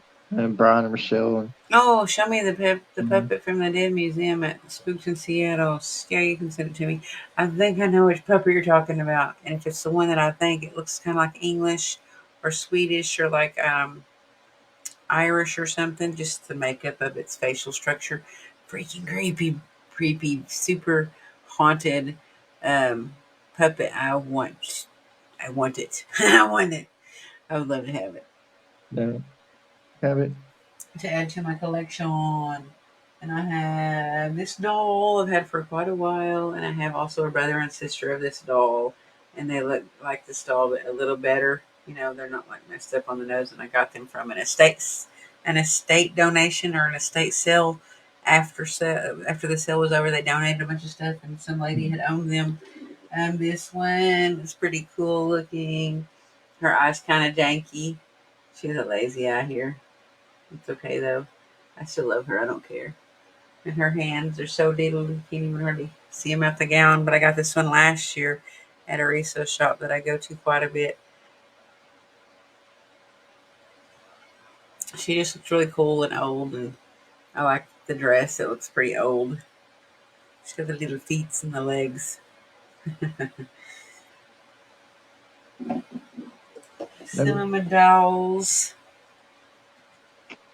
Brian and Michelle Oh, show me the and puppet from the Dead Museum at Spooks in Seattle. Yeah, you can send it to me. I think I know which puppet you're talking about, and if it's the one that I think, it looks kind of like English or Swedish or like Irish or something. Just the makeup of its facial structure, freaking creepy, super haunted um, puppet. I want it. I want it. I would love to have it have it. to add to my collection. And I have this doll I've had for quite a while, and I have also a brother and sister of this doll, and they look like this doll, but a little better. They're not like messed up on the nose, and I got them from an estate donation or an estate sale. After the sale was over, they donated a bunch of stuff, and some lady had owned them. This one is pretty cool looking. Her eyes kind of janky. She has a lazy eye here. It's okay though. I still love her. I don't care. And her hands are so diddled you can't even hardly see them out the gown. But I got this one last year at a resale shop that I go to quite a bit. She just looks really cool and old, and I like the dress. It looks pretty old. She's got the little feet and the legs. Some No, of my dolls.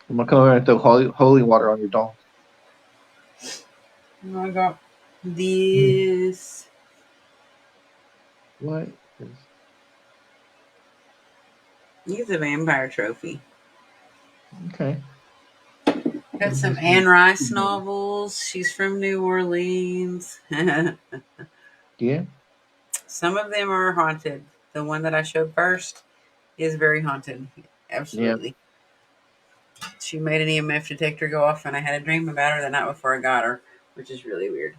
I'm gonna come over and throw holy water on your doll. I got this. What? Is- He's a vampire trophy. Okay. Got some Anne Rice novels. She's from New Orleans. Yeah. Some of them are haunted. The one that I showed first is very haunted. Yeah. Absolutely. She made an EMF detector go off, and I had a dream about her the night before I got her, which is really weird.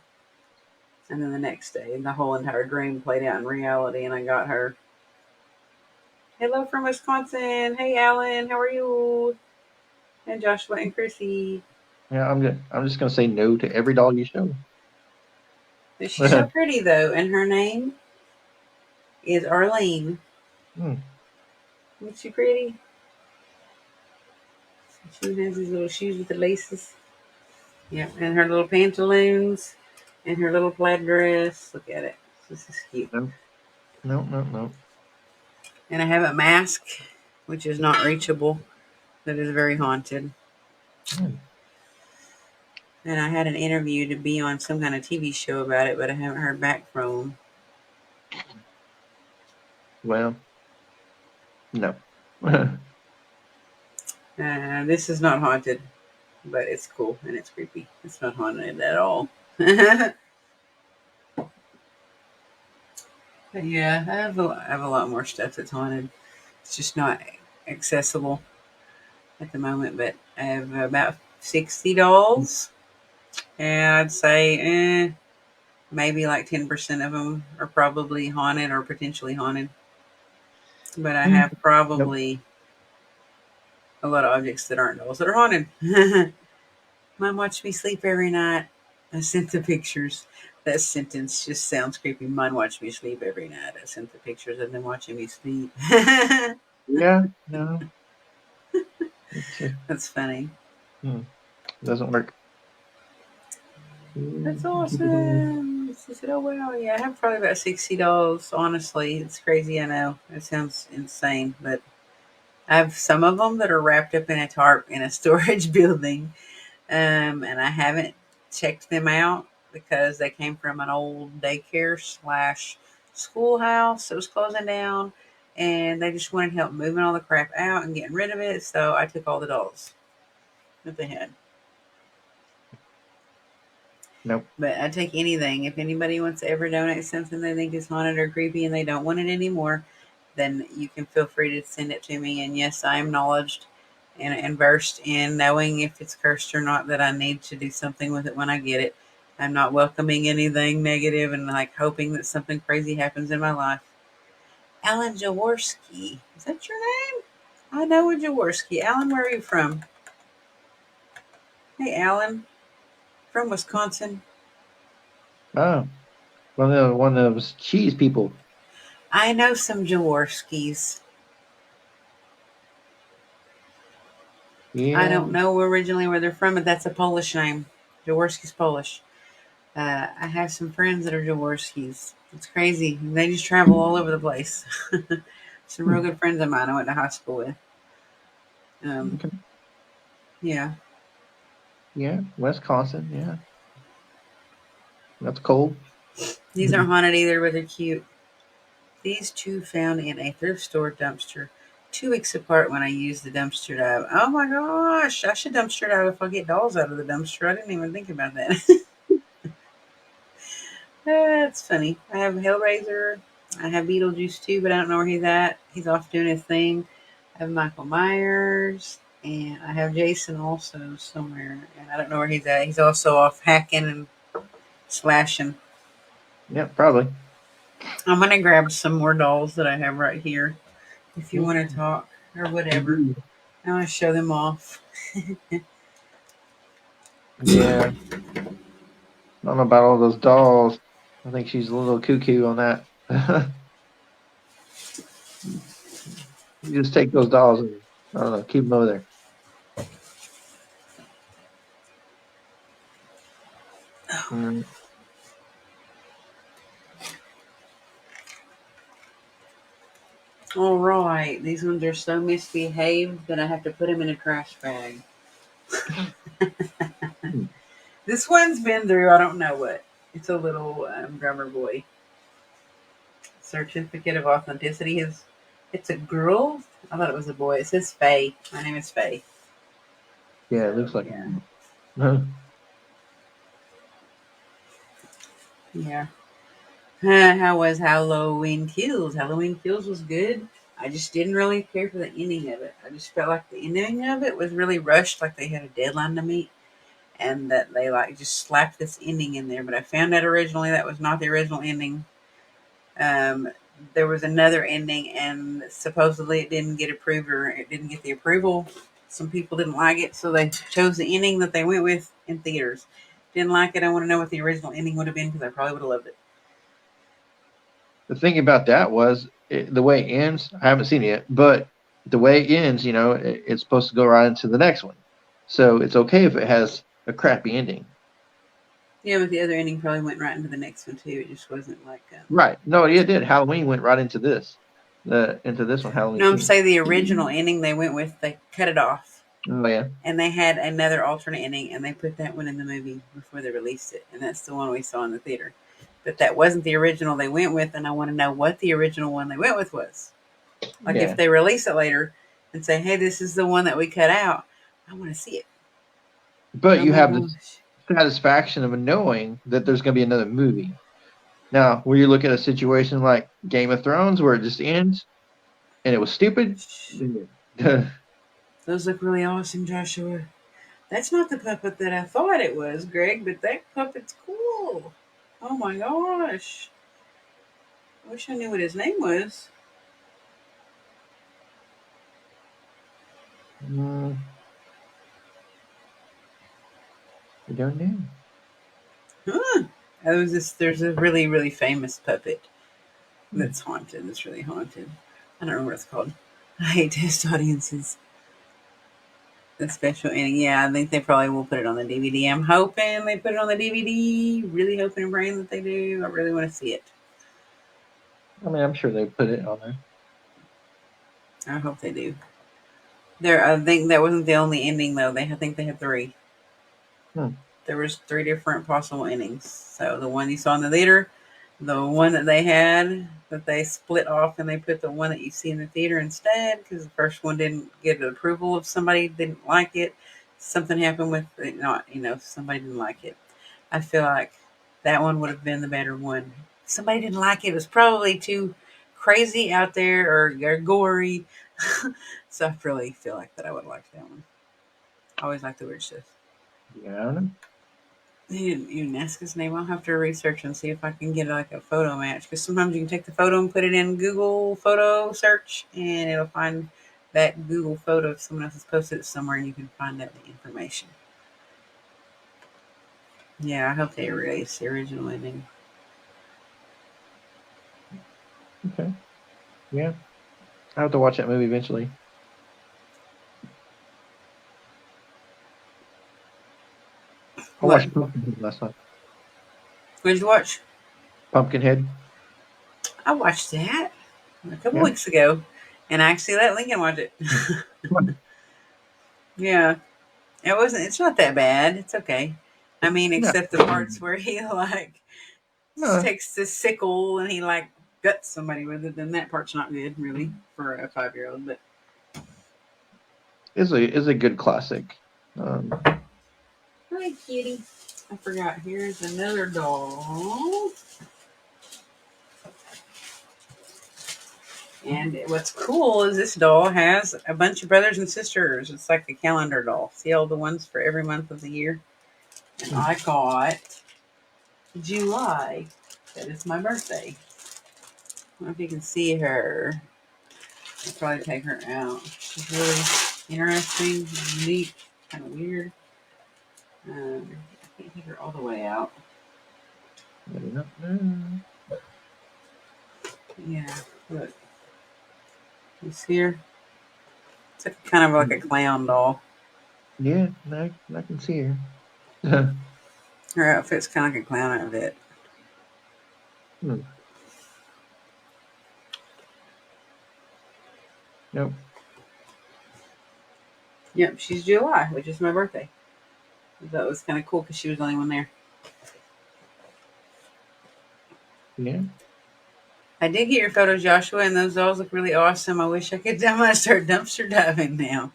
And then the next day, the whole entire dream played out in reality, and I got her. Hello from Wisconsin. Hey, Alan. How are you? And Joshua and Chrissy. Yeah. I'm just gonna say no to every doll you show. She's so pretty, though, and her name is Arlene. Hmm. Isn't she pretty? She has these little shoes with the laces. Yeah, and her little pantaloons and her little plaid dress. Look at it. This is cute. No. No. No. No. And I have a mask, which is not reachable, that is very haunted. Hmm. And I had an interview to be on some kind of TV show about it, but I haven't heard back from them. Well. No. This is not haunted, but it's cool and it's creepy. It's not haunted at all. But yeah, I have a lot more stuff that's haunted. It's just not accessible at the moment. But I have about 60 dolls, and I'd say maybe like 10% of them are probably haunted or potentially haunted. But I Mm. have Nope. probably a lot of objects that aren't dolls that are haunted. Mom watched me sleep every night. I sent the pictures. That sentence just sounds creepy. Mine watched me sleep every night. I sent the pictures of them watching me sleep. Yeah. No. It's just That's funny. mm, doesn't work. That's Keep it on. awesome. She said, "Oh wow, yeah, I have probably about 60 dolls. Honestly, it's crazy. I know it sounds insane, but I have some of them that are wrapped up in a tarp in a storage building, and I haven't checked them out because they came from an old daycare slash schoolhouse that was closing down, and they just wanted help moving all the crap out and getting rid of it. So I took all the dolls that they had. Nope. But I take anything. If anybody wants to ever donate something they think is haunted or creepy and they don't want it anymore, then you can feel free to send it to me. And yes, I am knowledged and versed in knowing if it's cursed or not, that I need to do something with it when I get it. I'm not welcoming anything negative and like hoping that something crazy happens in my life. Alan Jaworski. Is that your name? I know a Jaworski. Alan, where are you from? Hey, Alan. From Wisconsin. Oh, one of those cheese people. I know some Jaworskis. I Yeah. don't know originally where they're from, but that's a Polish name. Jaworski's Polish. I have some friends that are Jaworskis. It's crazy. They just travel all over the place. Some real Hmm. good friends of mine I went to high school with. Um, Okay. yeah, Yeah. Wisconsin. Yeah. That's cold. these aren't haunted either, but they're cute. These two found in a thrift store dumpster 2 weeks apart when I used the dumpster dive. Oh my gosh, I should dumpster dive if I get dolls out of the dumpster. I didn't even think about that. That's funny. I have Hellraiser. I have Beetlejuice too, but I don't know where he's at. He's off doing his thing. I have Michael Myers, and I have Jason also somewhere, and I don't know where he's at. He's also off hacking and slashing. Yeah. Probably. I'm gonna grab some more dolls that I have right here if you Yeah. want to talk or whatever. Indeed. I want to show them off. Yeah. I don't know about all those dolls. I think she's a little cuckoo on that. You just take those dolls and I don't know, keep them over there. Mm, All right, these ones are so misbehaved that I have to put them in a trash bag. mm, This one's been through I don't know what. It's a little drummer boy. Certificate of authenticity is it's a girl. I thought it was a boy. It says Faye. My name is Faye. yeah, it So looks like. yeah, yeah. How was Halloween Kills? Halloween Kills was good. I just didn't really care for the ending of it. I just felt like the ending of it was really rushed, like they had a deadline to meet, and that they like just slapped this ending in there. But I found out originally that was not the original ending. Um, there was another ending, and supposedly it didn't get approved or it didn't get the approval. Some people didn't like it, so they chose the ending that they went with in theaters. Didn't like it. I want to know what the original ending would have been because I probably would have loved it. The thing about that was the way it ends. I haven't seen it yet, but the way it ends, it's supposed to go right into the next one. So it's okay if it has a crappy ending. Yeah, but the other ending probably went right into the next one too. It just wasn't like. Right. No, it did. Halloween went right into this. Into this one, Halloween No, I'm Kills. saying the original ending they went with. They cut it off, Oh yeah. and they had another alternate ending, and they put that one in the movie before they released it, and that's the one we saw in the theater. But that wasn't the original they went with, and I want to know what the original one they went with was. Like if Yeah. they release it later and say, "Hey, this is the one that we cut out," I want to see it. But Oh you my have the gosh! satisfaction of knowing that there's going to be another movie. Now, when you look at a situation like Game of Thrones where it just ends and it was stupid, then Those look really awesome, Joshua. That's not the puppet that I thought it was, Greg, but that puppet's cool. Oh my gosh! I wish I knew what his name was. mm, I don't know. Huh? There's a really, really famous puppet Hmm. that's haunted. It's really haunted. I don't know what it's called. I hate test audiences. The special ending. Yeah, I think they probably will put it on the DVD. I'm hoping they put it on the DVD. Really hoping and praying that they do. I really want to see it. I mean, I'm sure they put it on there. I hope they do. There, I think that wasn't the only ending though. I think they had three. Hmm. There was three different possible endings. So the one you saw in the theater, the one that they had that they split off and they put the one that you see in the theater instead because the first one didn't get the approval of somebody didn't like it. Something happened with it, not somebody didn't like it. I feel like that one would have been the better one. Somebody didn't like it. It was probably too crazy out there or gory. So I really feel like that I would like that one. I always like the weird stuff. Yeah, I don't know. You didn't ask his name. I'll have to research and see if I can get like a photo match. Because sometimes you can take the photo and put it in Google photo search, and it'll find that Google photo if someone else has posted it somewhere, and you can find out the information. Yeah, I hope they release the original ending. Okay. Yeah. I have to watch that movie eventually. I What? watched Pumpkinhead last night. What did you watch? Pumpkinhead. I watched that a couple Yeah. weeks ago, and I actually let Lincoln watch it. Yeah, it wasn't. It's not that bad. It's okay. I mean, No. except the parts where he like No. takes the sickle and he like guts somebody with it. Then that part's not good, really, for a 5-year-old. But Is a good classic. Um, hi, kitty. I forgot. Here's another doll. And what's cool is this doll has a bunch of brothers and sisters. It's like a calendar doll. See all the ones for every month of the year? And hmm. I got July. That is my birthday. I don't know if you can see her. I'll probably take her out. She's really interesting, unique, kind of weird. I can't take her all the way out. Maybe not. Mm. Yeah, look, you see her? It's like, kind of like a clown doll. Yeah, I can see her. Her outfit's kind of like a clown outfit. Hmm. Nope. Yep, she's July, which is my birthday. That was kind of cool because she was the only one there. Yeah. I did get your photos, Joshua, and those dolls look really awesome. I wish I could. I might start dumpster diving now.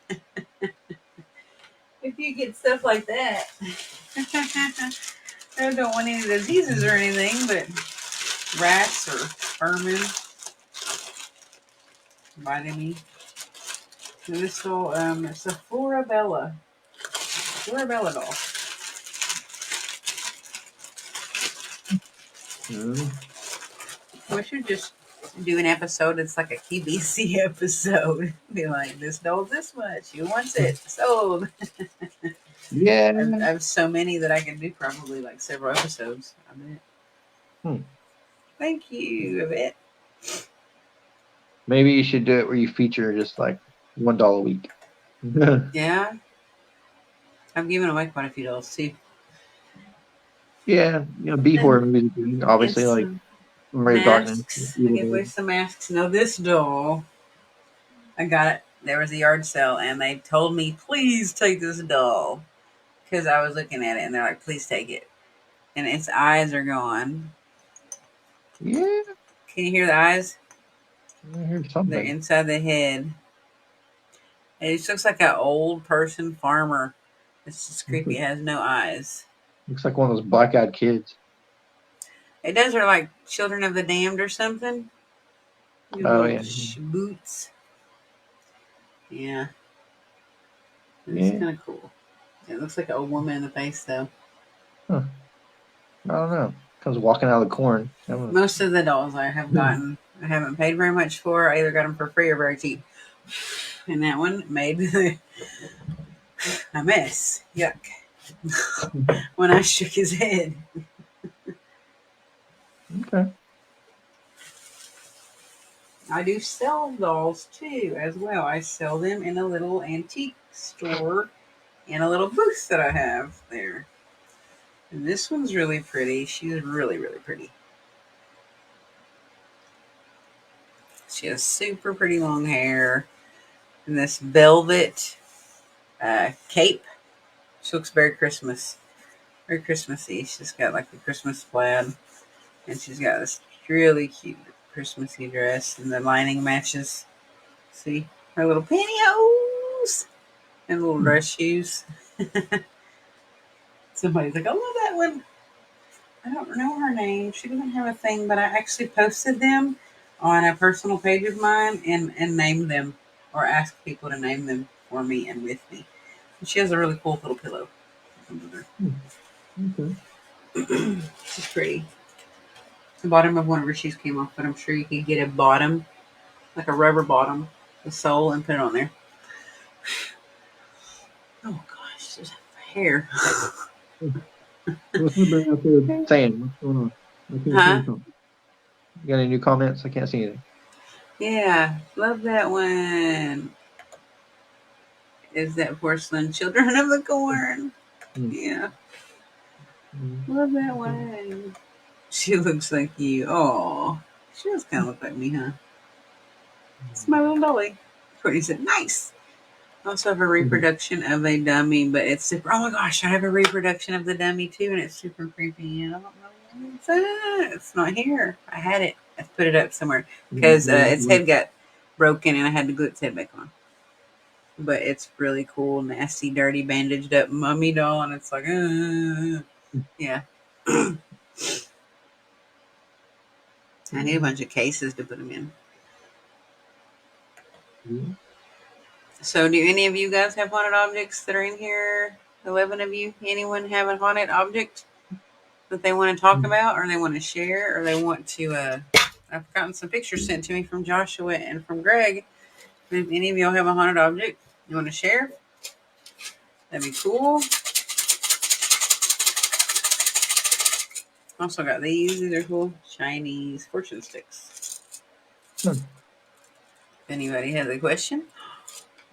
If you get stuff like that. I don't want any diseases or anything, but rats or vermin biting me. And this doll, it's a Florabella doll. Mm. We should just do an episode. It's like a QBC episode. Be like, this doll's this much. Who wants it? Sold. I Yeah. have so many that I can do probably like several episodes. I bet. Hmm. Thank you, I bet. Maybe you should do it where you feature just like $1 a week. Yeah, Yeah, I've given away quite a few dolls too. B And, horror movies, and obviously, like some Array of Darkness, masks. I Evil gave away Dead. some masks. Now this doll, I got it. There was a yard sale, and they told me, please take this doll. Because I was looking at it, and they're like, please take it. And its eyes are gone. Yeah, Can you hear the eyes? I heard They're something. inside the head. It just looks like an old person farmer. It's just creepy. It has no eyes. Looks like one of those black-eyed kids. It does are like Children of the Damned or something. Your Oh little yeah, boots. Yeah, it's yeah. kind of cool. It looks like an old woman in the face though. Huh. I don't know. Comes walking out of the corn. I don't know. Most of the dolls I have Hmm. gotten, I haven't paid very much for. I either got them for free or very cheap. And that one made a mess. Yuck. When I shook his head. Okay. I do sell dolls too, as well. I sell them in a little antique store in a little booth that I have there. And this one's really pretty. She's really, really pretty. She has super pretty long hair and this velvet cape. She looks very very Christmassy. She's got like the Christmas plaid, and she's got this really cute Christmassy dress, and the lining matches. See her little pantyhose and little Hmm. dress shoes. Somebody's like, "I love that one." I don't know her name. She doesn't have a thing, but I actually posted them on a personal page of mine and named them or asked people to name them for me and with me. And she has a really cool little pillow. Hmm. Okay. She's pretty. The bottom of one of her shoes came off, but I'm sure you could get a bottom, like a rubber bottom, the sole, and put it on there. Oh gosh, there's hair. What's everybody out there saying? What's going on? I can't see Huh? anything. You got any new comments? I can't see anything. Yeah, love that one. Is that porcelain children of the corn? Hmm. Yeah, Hmm. love that Okay. one. She looks like you. Oh, she does kind of look like me, huh? It's my little dolly. Courtney said, nice. I also have a Mhm. reproduction of a dummy, but it's super. Oh my gosh, I have a reproduction of the dummy too, and it's super creepy. And I don't know where it's at. It's not here. I had it. I put it up somewhere because its head got broken, and I had to glue its head back on. But it's really cool, nasty, dirty, bandaged up mummy doll, and it's like, yeah. I need a bunch of cases to put them in. Mhm. So, do any of you guys have haunted objects that are in here? 11 of you. Anyone have a haunted object that they want to talk Mhm. about, or they want to share, or they want to? I've gotten some pictures sent to me from Joshua and from Greg. If any of y'all have a haunted object you want to share, that'd be cool. Also got these. These are cool. Chinese fortune sticks. Hmm. If anybody has a question,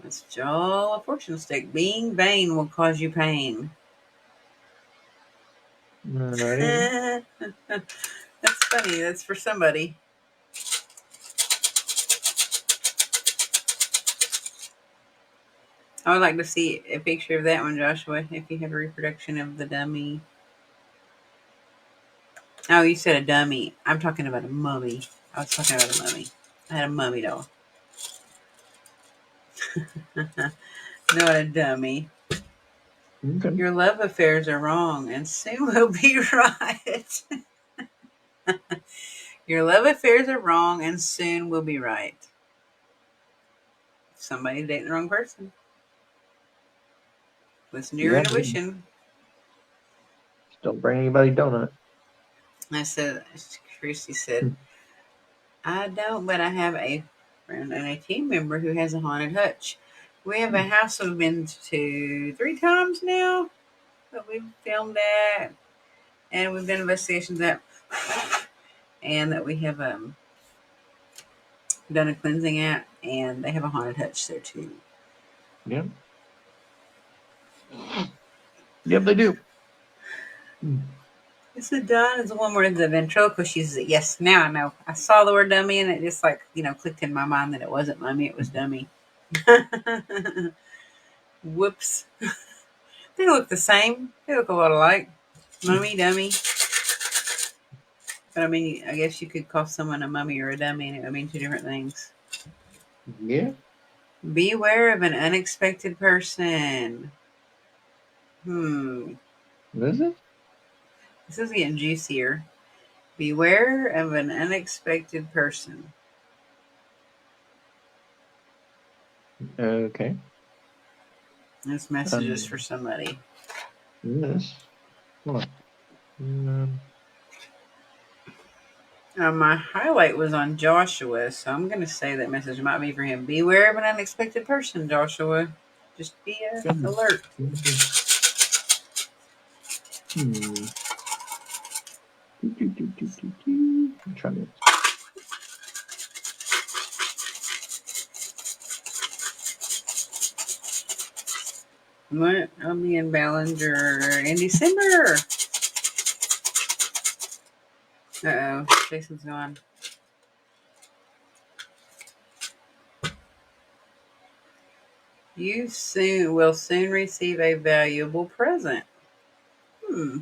let's draw a fortune stick. Being vain will cause you pain. Alrighty. That's funny. That's for somebody. I would like to see a picture of that one, Joshua, if you have a reproduction of the dummy. Oh, you said a dummy. I'm talking about a mummy. I was talking about a mummy. I had a mummy doll. Not a dummy. Okay. Your love affairs are wrong, and soon will be right. Your love affairs are wrong, and soon will be right. Somebody's dating the wrong person. Listen to your Yeah. intuition. Just don't bring anybody donut. I said, Christy said, Hmm. I don't, but I have a friend and a team member who has a haunted hutch. We have a house we've been to 3 times now that we've filmed at, and we've done investigations at, and that we have done a cleansing at, and they have a haunted hutch there too. Yeah. Yep, they do. Hmm. This is done. Is the one where the ventriloquist uses it. Yes, now I know. I saw the word dummy, and it just like clicked in my mind that it wasn't mummy, it was dummy. Whoops. They look the same. They look a lot alike. Mummy, dummy. But I mean, I guess you could call someone a mummy or a dummy, and it would mean two different things. Yeah. Beware of an unexpected person. Hmm. What is it? This is getting juicier. Beware of an unexpected person. Okay. This message is for somebody. Yes. Hold on. My highlight was on Joshua, so I'm going to say that message might be for him. Beware of an unexpected person, Joshua. Just be alert. Hmm. I'm trying to. What? I'll be in Ballinger in December. Uh oh, Jason's gone. You soon will soon receive a valuable present. Hmm.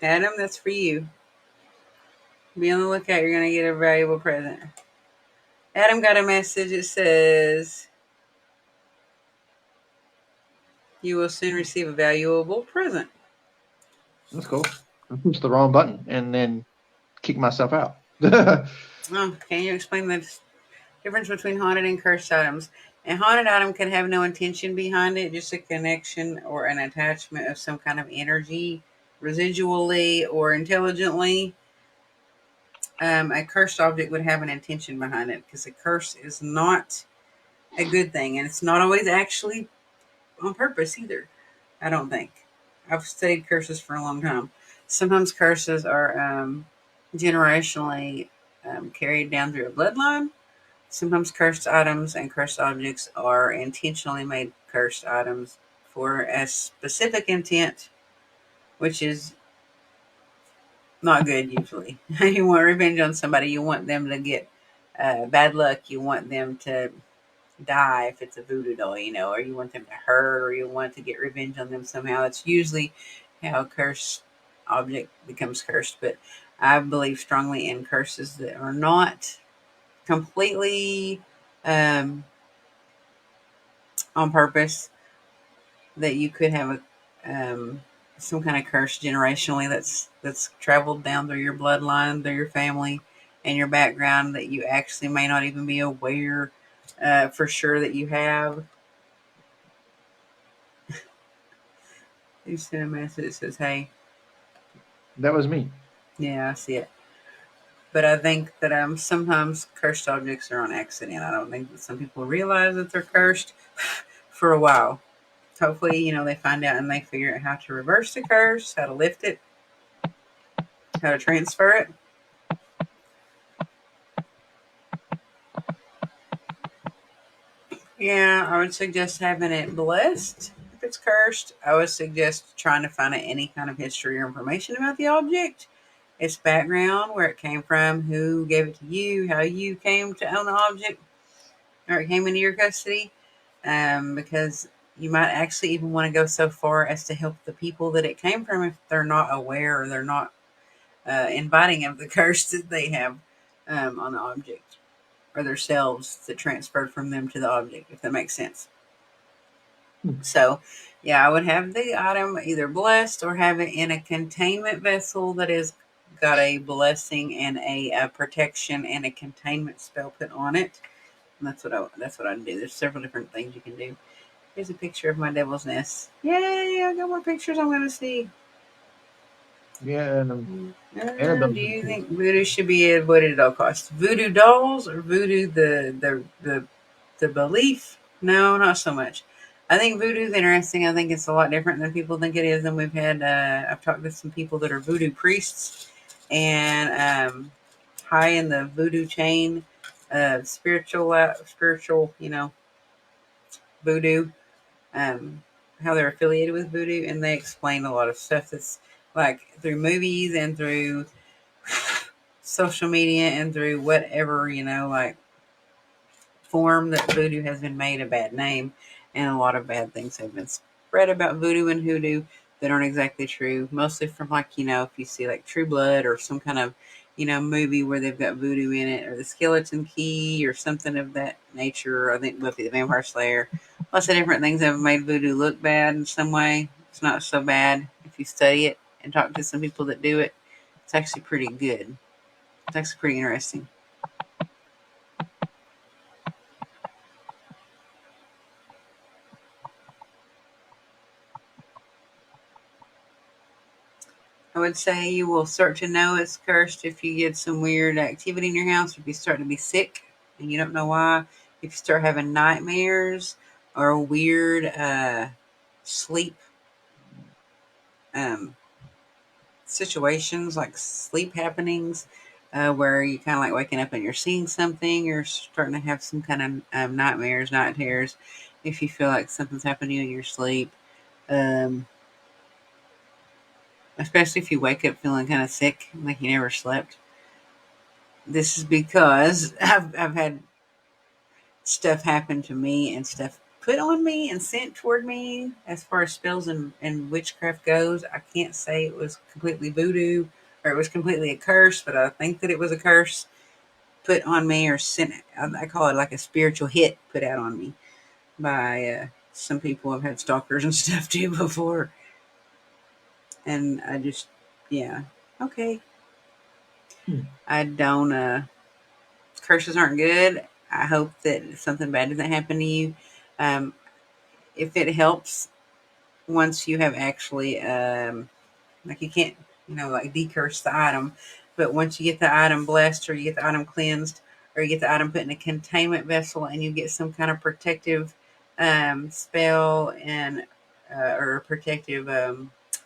Adam, that's for you. Be on the lookout. You're going to get a valuable present. Adam got a message. It says, you will soon receive a valuable present. That's cool. I pushed the wrong button and then kicked myself out. That's Oh, can you explain the difference between haunted and cursed items? A haunted item can have no intention behind it, just a connection or an attachment of some kind of energy, residually or intelligently. A cursed object would have an intention behind it because a curse is not a good thing, and it's not always actually on purpose either. I don't think. I've studied curses for a long time. Sometimes curses are generationally carried down through a bloodline. Sometimes cursed items and cursed objects are intentionally made cursed items for a specific intent, which is not good usually. You want revenge on somebody, you want them to get bad luck, you want them to die if it's a voodoo doll, or you want them to hurt, or you want to get revenge on them somehow. It's usually how a cursed object becomes cursed. But I believe strongly in curses that are not completely um, on purpose, that you could have some kind of curse generationally that's traveled down through your bloodline, through your family and your background, that you actually may not even be aware for sure that you have. You sent a message that says, "Hey, was me. yeah, I see it." But I think that sometimes cursed objects are on accident. I don't think that some people realize that they're cursed for a while. Hopefully, they find out and they figure out how to reverse the curse, how to lift it, how to transfer it. Yeah, I would suggest having it blessed. If it's cursed, I would suggest trying to find out any kind of history or information about the object, its background, where it came from, who gave it to you, how you came to own the object, or it came into your custody. Because you might actually even want to go so far as to help the people that it came from if they're not aware or they're not inviting of the curse that they have on the object or themselves that transferred from them to the object, if that makes sense. Hmm. So, yeah, I would have the item either blessed or have it in a containment vessel that is got a blessing and a protection and a containment spell put on it. And that's what I do. There's several different things you can do. Here's a picture of my devil's nest. Yay! I got more pictures I'm going to see. Yeah, Do Annabelle. you think voodoo should be avoided at all costs? Voodoo dolls or voodoo the belief? No, not so much. I think voodoo is interesting. I think it's a lot different than people think it is. And I've talked to some people that are voodoo priests and high in the voodoo chain, spiritual, voodoo, how they're affiliated with voodoo, and they explain a lot of stuff that's like through movies and through social media and through whatever, like form that voodoo has been made a bad name, and a lot of bad things have been spread about voodoo and hoodoo that aren't exactly true. Mostly from, like, if you see like True Blood or some kind of movie where they've got voodoo in it, or the Skeleton Key or something of that nature. Or I think Buffy the Vampire Slayer. Lots of different things have made voodoo look bad in some way. It's not so bad if you study it and talk to some people that do it. It's actually pretty good. It's actually pretty interesting. I would say you will start to know it's cursed if you get some weird activity in your house, if you start to be sick and you don't know why, if you start having nightmares or weird sleep um, situations, like sleep happenings, where you kind of like waking up and you're seeing something, you're starting to have some kind of nightmares, night terrors, if you feel like something's happening to you in your sleep. Um, Especially if you wake up feeling kind of sick, like you never slept. This is because I've had stuff happen to me and stuff put on me and sent toward me as far as spells and witchcraft goes. I can't say it was completely voodoo or it was completely a curse, but I think that it was a curse put on me or sent. I call it like a spiritual hit put out on me by some people. Have had stalkers and stuff too before. And I just, yeah, okay. Hmm. I don't, curses aren't good. I hope that something bad doesn't happen to you. Um, if it helps, once you have actually, like you can't, like decurse the item, but once you get the item blessed or you get the item cleansed or you get the item put in a containment vessel and you get some kind of protective spell and or protective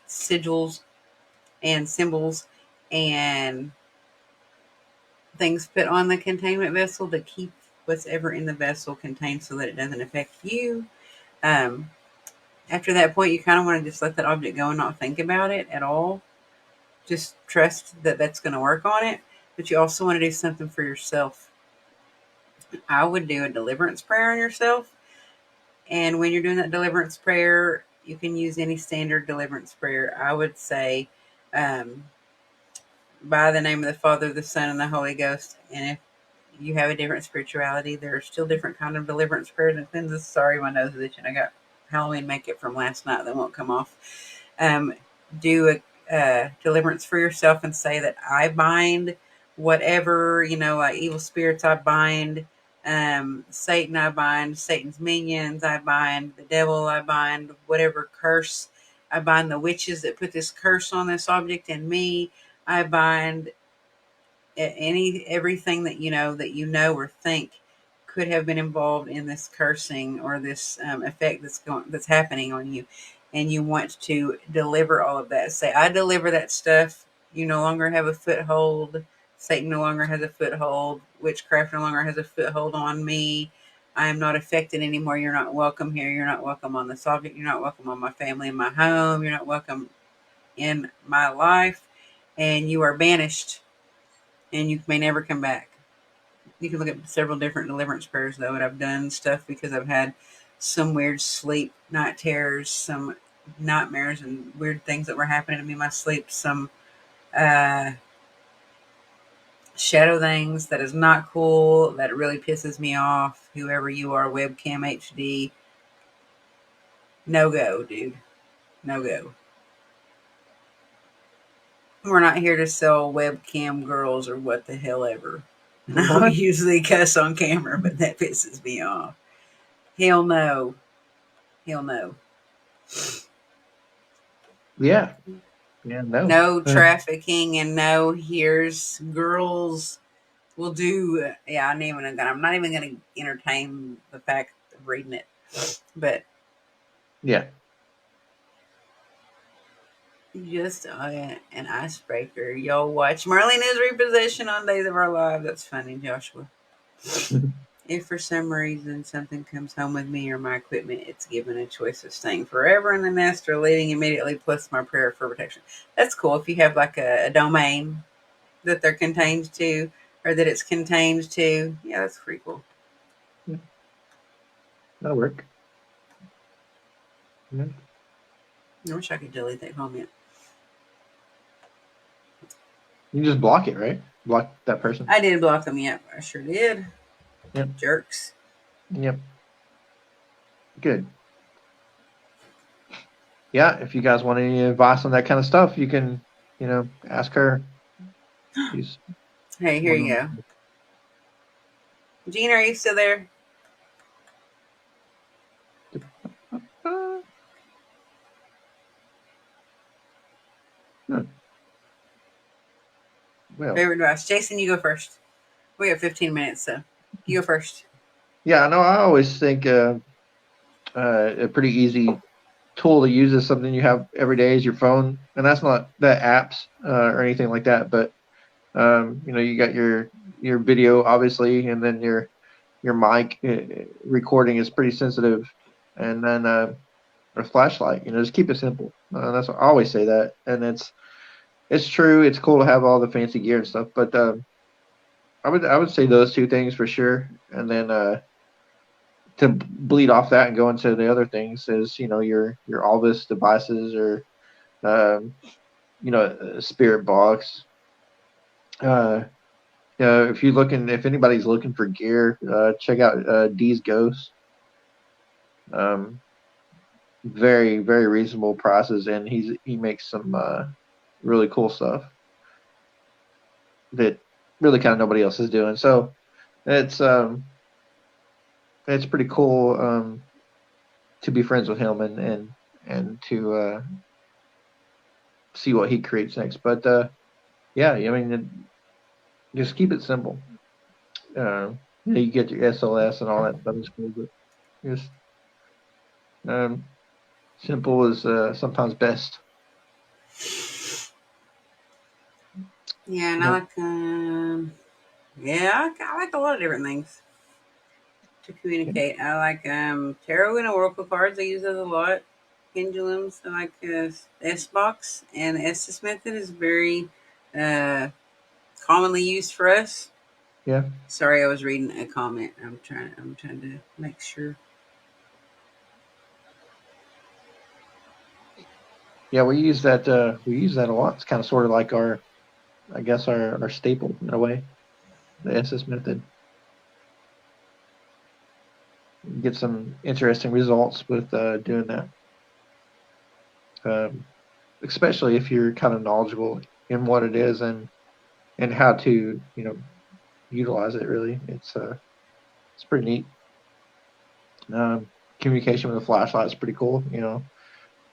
sigils and symbols and things put on the containment vessel to keep what's ever in the vessel contained so that it doesn't affect you. Um, After that point, you kind of want to just let that object go and not think about it at all. Just trust that that's going to work on it. But you also want to do something for yourself. I would do a deliverance prayer on yourself. And when you're doing that deliverance prayer, you can use any standard deliverance prayer. I would say, um, by the name of the Father, the Son, and the Holy Ghost. And if you have a different spirituality, there are still different kind of deliverance prayers and cleanses. Sorry, my nose is itching. I got Halloween makeup from last night that won't come off. Um, do a deliverance for yourself and say that I bind whatever, like evil spirits. I bind Satan. I bind Satan's minions. I bind the devil. I bind whatever curse. I bind the witches that put this curse on this object and me. I bind everything that or think could have been involved in this cursing or this effect that's happening on you, and you want to deliver all of that. Say, I deliver that stuff. You no longer have a foothold. Satan no longer has a foothold. Witchcraft no longer has a foothold on me. I am not affected anymore. You're not welcome here. You're not welcome on this object. You're not welcome on my family and my home. You're not welcome in my life, and you are banished and you may never come back. You can look at several different deliverance prayers though, and I've done stuff because I've had some weird sleep night terrors, some nightmares and weird things that were happening to me in my sleep, some uh, shadow things that is not cool, that really pisses me off. Whoever you are, webcam HD, no go, dude. No go. We're not here to sell webcam girls or what the hell ever. And I don't What? usually cuss on camera, but that pisses me off. Hell no. Hell no. Yeah. Yeah. No. No trafficking and no here's girls will do. Yeah, I'm not even gonna entertain the fact of reading it. But Yeah. just an icebreaker. Y'all watch Marlena's repossession on Days of Our Lives. That's funny, Joshua. If for some reason something comes home with me or my equipment, it's given a choice of staying forever in the nest or leaving immediately, plus my prayer for protection. That's cool if you have like a domain that they're contained to or that it's contained to. Yeah, that's pretty cool. That'll work. Yeah. I wish I could delete that comment. You just block it, right? Block that person. I did block them, yep. I sure did. Yep. Jerks. Yep. Good. Yeah. If you guys want any advice on that kind of stuff, you can, ask her. She's Hey, here one you of go. Gene, are you still there? them. Good. Well, Favorite advice. Jason, you go first. We have 15 minutes, so you go first. yeah. No, I always think a pretty easy tool to use is something you have every day is your phone, and that's not the apps or anything like that, but you got your video obviously, and then your mic recording is pretty sensitive, and then a flashlight. Just keep it simple. That's what I always say that, and it's true. It's cool to have all the fancy gear and stuff, but I would say those two things for sure, and then to bleed off that and go into the other things is your Alvis devices or um, a spirit box. Uh, if anybody's looking for gear, check out D's Ghost. Um, very very reasonable prices, and he makes some really cool stuff that really kind of nobody else is doing. So it's um it's pretty cool to be friends with him and to see what he creates next. But yeah, I mean, just keep it simple. You get your SLS and all that stuff is cool, but just um, simple is sometimes best. Yeah, and I Yeah, like, yeah, I like a lot of different things to yeah, communicate. I like tarot and oracle cards. I use those a lot. Pendulums. I like S box, and the Estes method is very uh, commonly used for us. yeah. Sorry, I was reading a comment. I'm trying to make sure. Yeah, we use that a lot. It's kind of sort of like I guess our staple in a way, the SS method. Get some interesting results with doing that, um, especially if you're kind of knowledgeable in what it is and how to utilize it. Really, it's pretty neat. Um, Communication with a flashlight is pretty cool.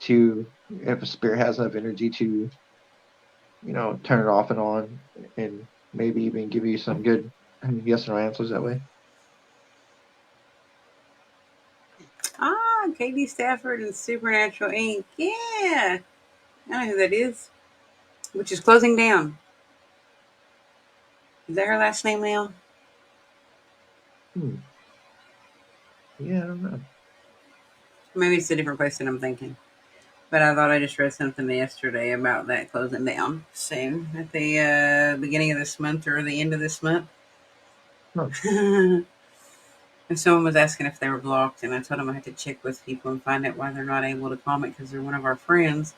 To if a spirit has enough energy to turn it off and on, and maybe even give you some good yes or no answers that way. Ah, Katie Stafford and Supernatural Inc. Yeah, I know who that is. Which is closing down. Is that her last name now? Hmm. Yeah, I don't know. Maybe it's a different place than I'm thinking. But I thought I just read something yesterday about that closing down soon at the beginning of this month or the end of this month. Huh. And someone was asking if they were blocked, and I told them I had to check with people and find out why they're not able to comment because they're one of our friends.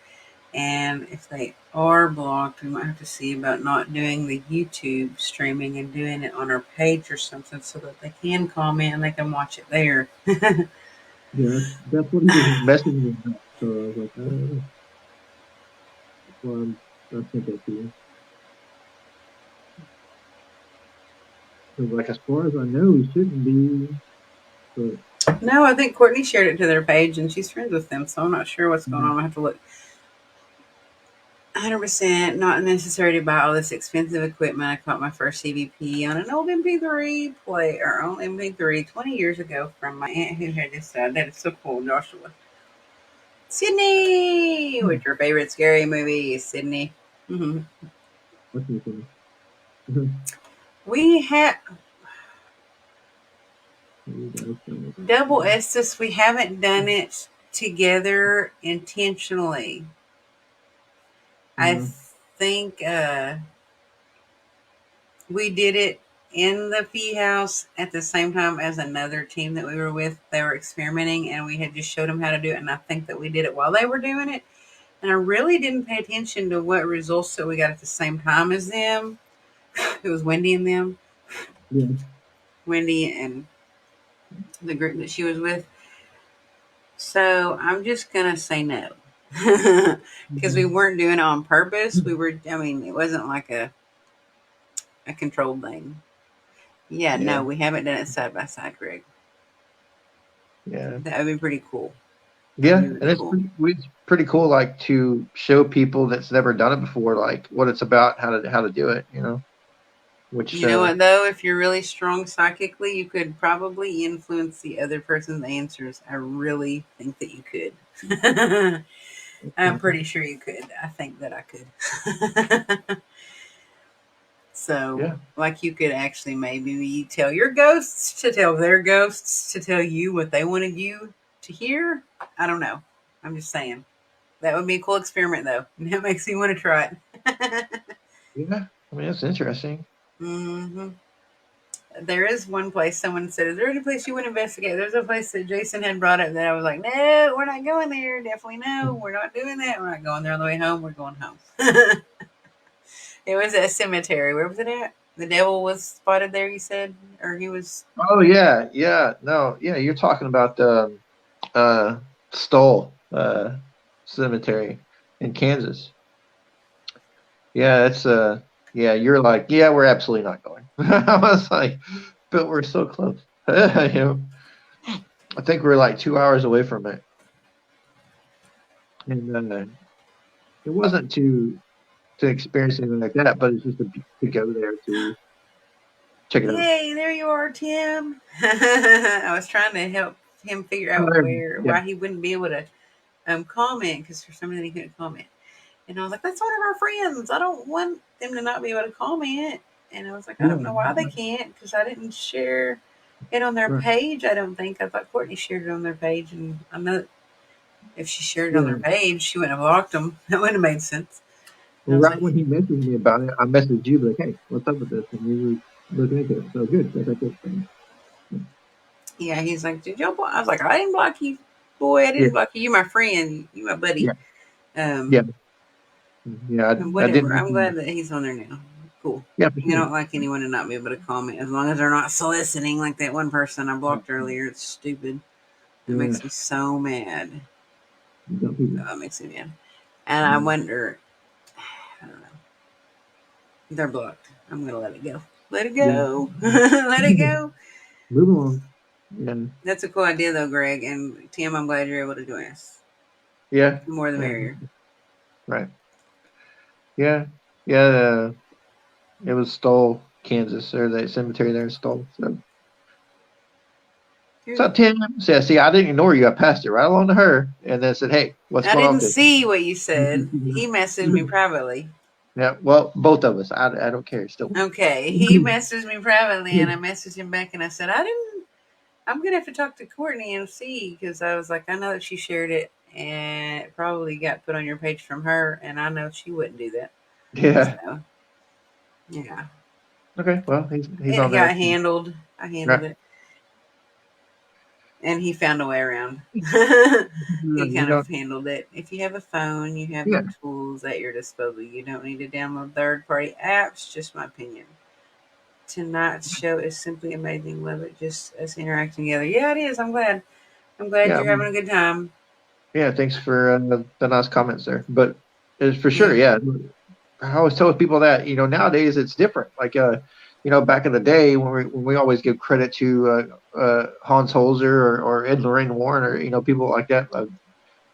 And if they are blocked, we might have to see about not doing the YouTube streaming and doing it on our page or something so that they can comment and they can watch it there. Yeah, that's what he was messaging me about. So I was like, I don't know. That's why I sent that to you. So like, as far as I know, he shouldn't be. But No, I think Courtney shared it to their page and she's friends with them, so I'm not sure what's going mhm. on. I have to look. 100% not necessary to buy all this expensive equipment. I caught my first CVP on an old MP3 player, old MP3 20 years ago from my aunt who had just died. That is so cool, Joshua. Sydney! Hmm, What's your favorite scary movie, Sydney? Hmm. what's he saying? Mhm. We had You guys don't- double Estes. We haven't done it together intentionally. I No. think we did it. in the pea house at the same time as another team that we were with. They were experimenting, and we had just showed them how to do it. And I think that we did it while they were doing it. And I really didn't pay attention to what results that we got at the same time as them. It was Wendy and them, Yeah. Wendy and the group that she was with. So I'm just gonna say no. Because we Mhm. weren't doing it on purpose. We were, I mean, it wasn't like a controlled thing. Yeah, Yeah. no, we haven't done it side by side, Greg. Yeah. That would be pretty cool. That would Yeah, be and really cool. it's pretty cool, like to show people that's never done it before, like what it's about, how to do it, which You know what, though? If you're really strong psychically, you could probably influence the other person's answers. I really think that you could. I'm pretty sure you could. I think that I could. So, yeah, like, you could actually maybe tell your ghosts to tell their ghosts to tell you what they wanted you to hear. I don't know. I'm just saying. That would be a cool experiment, though. That makes me want to try it. yeah. I mean, it's interesting. hmm There is one place someone said, "Is there any place you would investigate?" There's a place that Jason had brought up that I was like, "No, we're not going there. Definitely no. We're not doing that. We're not going there on the way home. We're going home." It was a cemetery. Where was it at? The devil was spotted there, you said? Or he was. Oh yeah, yeah. No, yeah. You're talking about the uh, Stoll Cemetery in Kansas. Yeah, it's yeah. You're like, yeah, we're absolutely not going. I was like, but we're so close. I think we're like 2 hours away from it, and it wasn't to experience anything like that, but it's just to go there to check it out. Yay, there you are, Tim. I was trying to help him figure Oh, out there, yeah, why he wouldn't be able to comment because for some reason he couldn't comment. And I was like, that's one of our friends. I don't want them to not be able to comment. And I was like, I yeah, don't know why they can't because I didn't share it on their right, page. I don't think. I thought Courtney shared it on their page. And I know if she shared it on their yeah. page, she wouldn't have blocked them. That wouldn't have made sense. And I Well, was right like, when he messaged me about it, I messaged you like, "Hey, what's up with this?" And we were looking into it. So good, that's a good thing. yeah, he's like, did y'all block? I was like, I didn't block you. Boy, I Yeah, didn't block you. You my friend. You my buddy. yeah, yeah, yeah. I Whatever. didn't. I'm glad that he's on there now. Cool. Yeah, for You sure. don't like anyone to not be able to comment as long as they're not soliciting like that one person I blocked earlier. It's stupid. It Yeah, makes me so mad. dumb people. Oh, it makes me mad. And I Yeah, wonder, I don't know. They're blocked. I'm gonna let it go. Let it yeah. go. Let it go. Move along. Yeah, That's a cool idea though, Greg. And Tim, I'm glad you're able to join us. yeah, The more the yeah. merrier. Right. Yeah, yeah. It was Stoll, Kansas, or the cemetery there in Stoll. So, Good. so Tim said, "See, I didn't ignore you. I passed it right along to her, and then said, hey, what's I going on didn't with see what you this?'" said. He messaged me privately. Yeah, well, both of us. I don't care. Still. Okay, he messaged me privately, and I messaged him back, and I said, I didn't. I'm gonna have to talk to Courtney and see because I was like, I know that she shared it, and it probably got put on your page from her, and I know she wouldn't do that. Yeah. So yeah, Okay. Well, he's it on there. got handled. I handled Right. it, and he found a way around. He You kind of know. handled it. If you have a phone, you have Yeah. the tools at your disposal. You don't need to download third-party apps. Just my opinion. Tonight's show is simply amazing. Love it. Just us interacting together. Yeah, it is. I'm glad. I'm glad Yeah. you're having a good time. Yeah. Thanks for the nice comments there. But it's for sure. Yeah. Yeah. I always tell people that nowadays it's different. Like back in the day when we always give credit to Hans Holzer or Ed Lorraine Warren or people like that,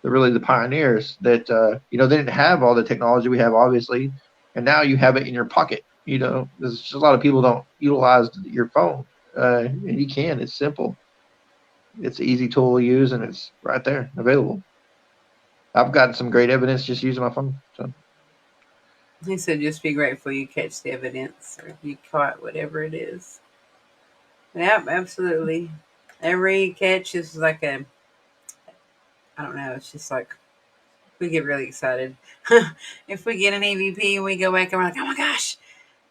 really the pioneers that they didn't have all the technology we have obviously, and now you have it in your pocket. There's just a lot of people don't utilize your phone, and you can. It's simple. It's an easy tool to use, and it's right there available. I've gotten some great evidence just using my phone. So He said, just be grateful you catch the evidence or you caught whatever it is. Yep, absolutely. Every catch is like I don't know, it's just like, we get really excited. If we get an EVP and we go back and we're like, oh my gosh,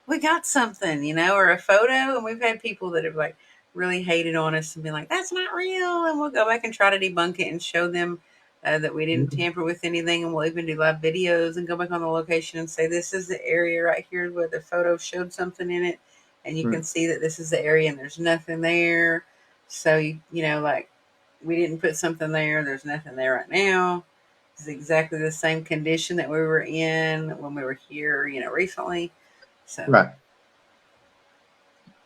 we got something, or a photo. And we've had people that have like really hated on us and been like, that's not real. And we'll go back and try to debunk it and show them that we didn't tamper with anything. And we'll even do live videos and go back on the location and say, this is the area right here where the photo showed something in it. And you Right. can see that this is the area and there's nothing there. So, like we didn't put something there. There's nothing there right now. It's exactly the same condition that we were in when we were here, recently. So Right.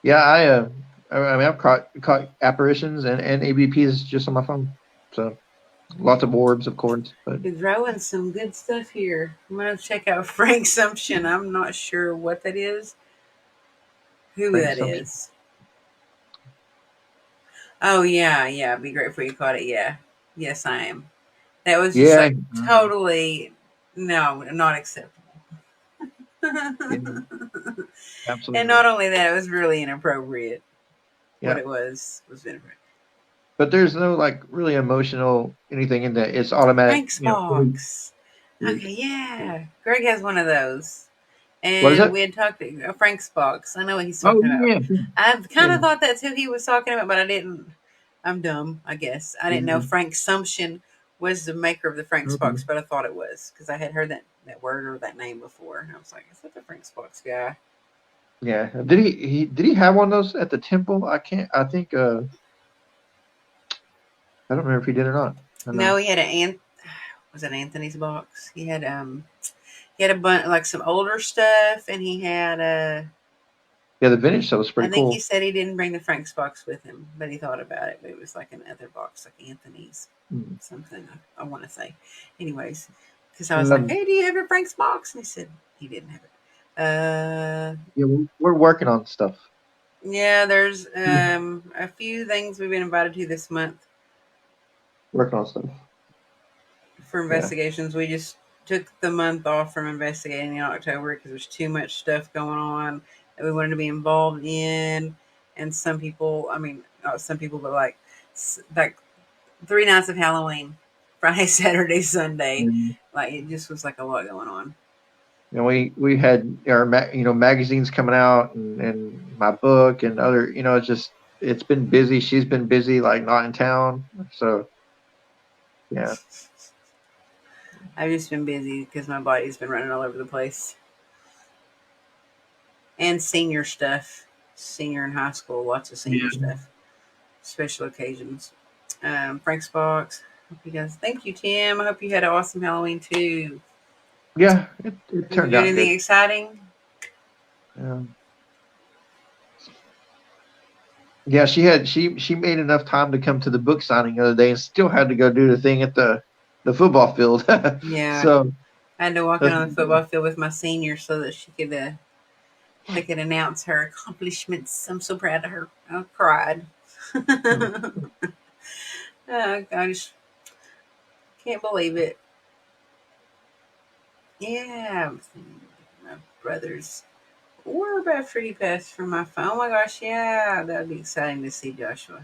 Yeah, I mean, I've caught apparitions and ABPs just on my phone. So lots of orbs, of course, but you're throwing some good stuff here. I'm gonna check out Frank Sumption. I'm not sure what that is, who Frank that assumption. is. Oh yeah, yeah. It'd be great for you caught it. Yeah, yes, I am. That was just Yeah, like totally no, not acceptable. yeah, And absolutely. not only that, it was really inappropriate. What Yeah, it was inappropriate. but there's no like really emotional anything in that. It's automatic. Frank's You know, box. you're, Okay, yeah. Greg has one of those. what is And it? we had talked to Frank's box. I know what he's Oh talking about. yeah, I kind yeah, of thought that's who he was talking about, but I didn't. I'm dumb, I guess. I didn't know yeah. Frank Sumption was the maker of the Frank's Okay. box, but I thought it was because I had heard that word or that name before. And I was like, is that the Frank's box guy? Yeah. Did he have one of those at the temple? I can't. I think. I don't remember if he did or not. I No, know. he had was it Anthony's box? He had a bunch like some older stuff, and he had Yeah, the vintage stuff was I pretty think he cool. said he didn't bring the Frank's box with him, but he thought about it. But it was like another box, like Anthony's Mm. something. I want to say, anyways, because I was like, Um, "Hey, do you have your Frank's box?" And he said he didn't have it. yeah, we're working on stuff. Yeah, there's Mm. a few things we've been invited to this month Working on stuff. for Yeah. investigations. We just took the month off from investigating in October because there's too much stuff going on that we wanted to be involved in, and some people, I mean, not some people, but like 3 nights of Halloween, Friday, Saturday, Sunday. And, Like it just was like a lot going on. we had our magazines coming out and my book and other it's just it's been busy. She's been busy, like not in town. So yeah. I've just been busy because my body's been running all over the place. And senior stuff, senior in high school, lots of senior Yeah. stuff, special occasions. Frank's box. Hope you guys. Thank you, Tim. I hope you had an awesome Halloween too. Yeah, it Did you turned do out anything good. exciting? Um, yeah, she made enough time to come to the book signing the other day and still had to go do the thing at the football field. Yeah, So I had to walk in that's on the football field with my senior so that they could announce her accomplishments. I'm so proud of her. I cried. I just can't believe it. Yeah, my brother's orb after he passed from my phone. Oh my gosh, yeah, that would be exciting to see Joshua.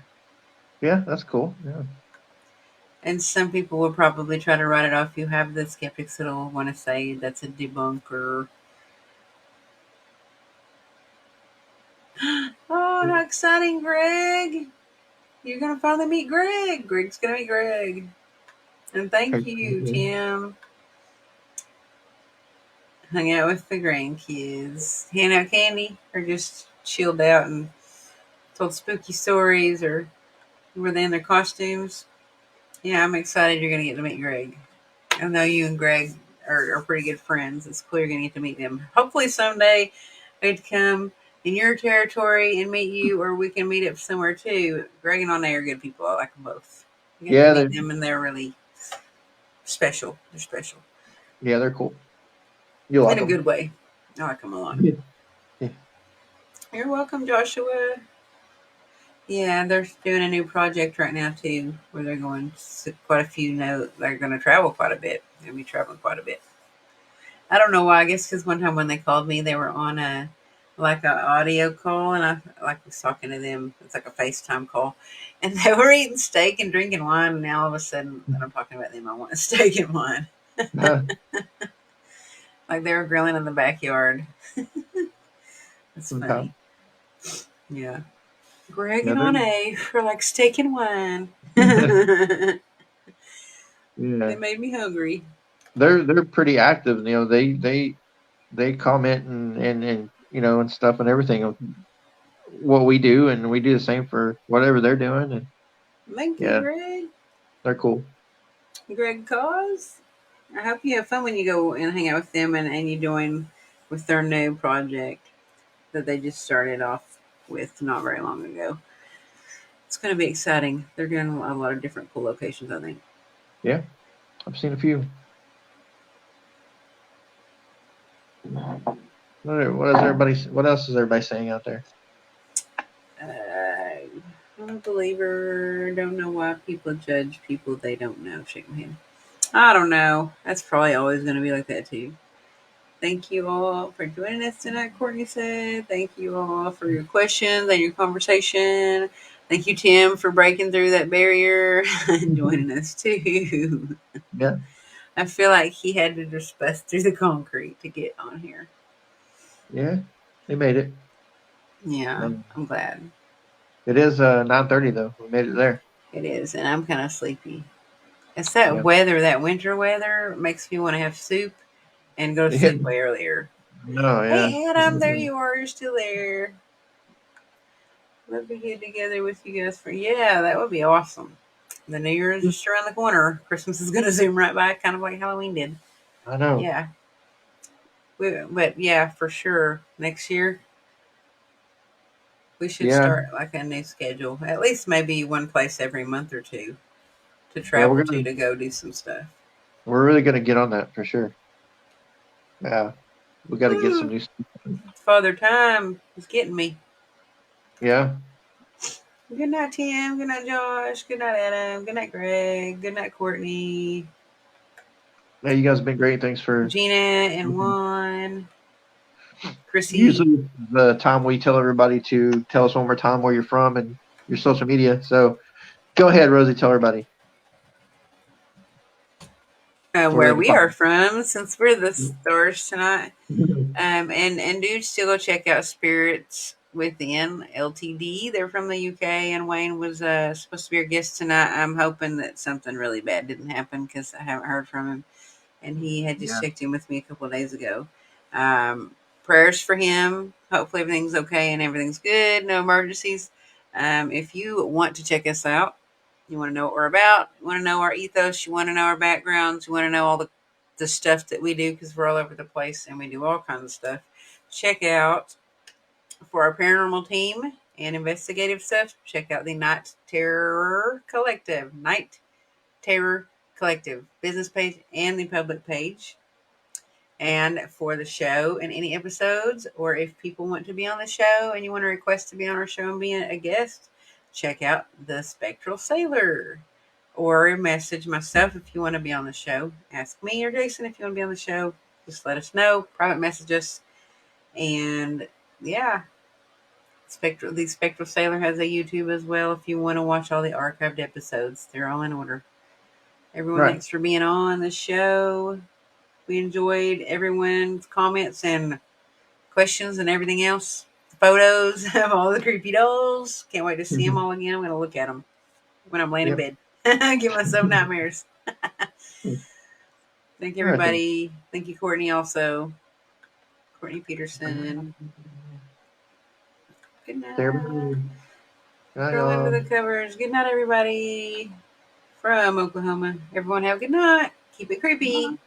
yeah, that's cool. Yeah. And some people will probably try to write it off. You have the skeptics that'll want to say that's a debunker. Oh, how exciting, Greg! You're gonna finally meet Greg. Greg's gonna meet Greg. And thank you, Tim. Hung out with the grandkids, hand out candy, or just chilled out and told spooky stories, or were they in their costumes? Yeah, I'm excited you're going to get to meet Greg. I know you and Greg are pretty good friends. It's cool you're going to get to meet them. Hopefully someday they'd come in your territory and meet you, or we can meet up somewhere too. Greg and Ane are good people. I like them both. You get to Yeah, meet them, and they're really special. They're special they're cool. You in like a them. good way. I like them a lot. Yeah. Yeah. You're welcome, Joshua. Yeah, they're doing a new project right now too, where they're going quite a few. Know they're going to travel quite a bit. They'll be traveling quite a bit. I don't know why. I guess because one time when they called me, they were on a like a audio call, and I like was talking to them. It's like a FaceTime call, and they were eating steak and drinking wine. And now all of a sudden, that I'm talking about them, I want a steak and wine. Like they were grilling in the backyard. That's funny. sometimes. Yeah. Greg Yeah, and they're on A for like steak and wine. They yeah, made me hungry. they're pretty active. You know, they comment and and stuff and everything of what we do, and we do the same for whatever they're doing. And Thank you, yeah, Greg. they're cool. Greg Cause. I hope you have fun when you go and hang out with them and you join with their new project that they just started off with not very long ago. It's going to be exciting. They're doing a lot of different cool locations, I think. Yeah, I've seen a few. What is everybody? What else is everybody saying out there? I'm a believer. Don't know why people judge people they don't know. Shake my hand. I don't know. That's probably always going to be like that too. Thank you all for joining us tonight, Courtney said. Thank you all for your questions and your conversation. Thank you, Tim, for breaking through that barrier and joining us too. Yeah, I feel like he had to just bust through the concrete to get on here. yeah, they made it. Yeah, Um, I'm glad. it is 9:30 though. We made it there. It is, and I'm kind of sleepy. It's that Yeah, weather, that winter weather, makes me want to have soup and go to yeah. sleep way earlier. No, yeah. Hey, Adam, there you are. You're still there. Love to get together with you guys for yeah, that would be awesome. The New Year is just around the corner. Christmas is gonna zoom right by, kind of like Halloween did. I know. Yeah, but yeah, for sure. Next year we should Yeah, start like a new schedule. At least maybe one place every month or two to yeah. travel to go do some stuff. We're really gonna get on that for sure. Yeah, we got to get some Woo! new stuff. Father Time is getting me. Yeah. Good night, Tim. Good night, Josh. Good night, Adam. Good night, Greg. Good night, Courtney. Yeah, you guys have been great. Thanks for Gina and Juan. Chrissy. usually the time we tell everybody to tell us one more time where you're from and your social media. So go ahead, Rosie, tell everybody where Where they can we find are from, since we're the you. stars tonight. And dude, still go check out Spirits Within Ltd. They're from the UK, and Wayne was supposed to be our guest tonight. I'm hoping that something really bad didn't happen because I haven't heard from him, and he had just Yeah. checked in with me a couple of days ago. Prayers for him. Hopefully everything's okay and everything's good. No emergencies. If you want to check us out, you want to know what we're about, you want to know our ethos, you want to know our backgrounds, you want to know all the stuff that we do because we're all over the place and we do all kinds of stuff. Check out for our paranormal team and investigative stuff. Check out the Night Terror Collective business page and the public page. And for the show and any episodes, or if people want to be on the show and you want to request to be on our show and be a guest, check out the Spectral Sailor. Or message myself if you want to be on the show. Ask me or Jason if you want to be on the show. Just let us know. Private message us. And yeah, the Spectral Sailor has a YouTube as well if you want to watch all the archived episodes. They're all in order. Everyone, Right. thanks for being on the show. We enjoyed everyone's comments and questions and everything else. The photos of all the creepy dolls. Can't wait to see them all again. I'm going to look at them when I'm laying in Yep. bed. Give myself nightmares. Thank you, All right then. everybody. Thank you, Courtney, also. Courtney Peterson. Good Say night. everybody. Good night, Crawl under y'all. the covers. Good night, everybody. From Oklahoma. Everyone have a good night. Keep it creepy.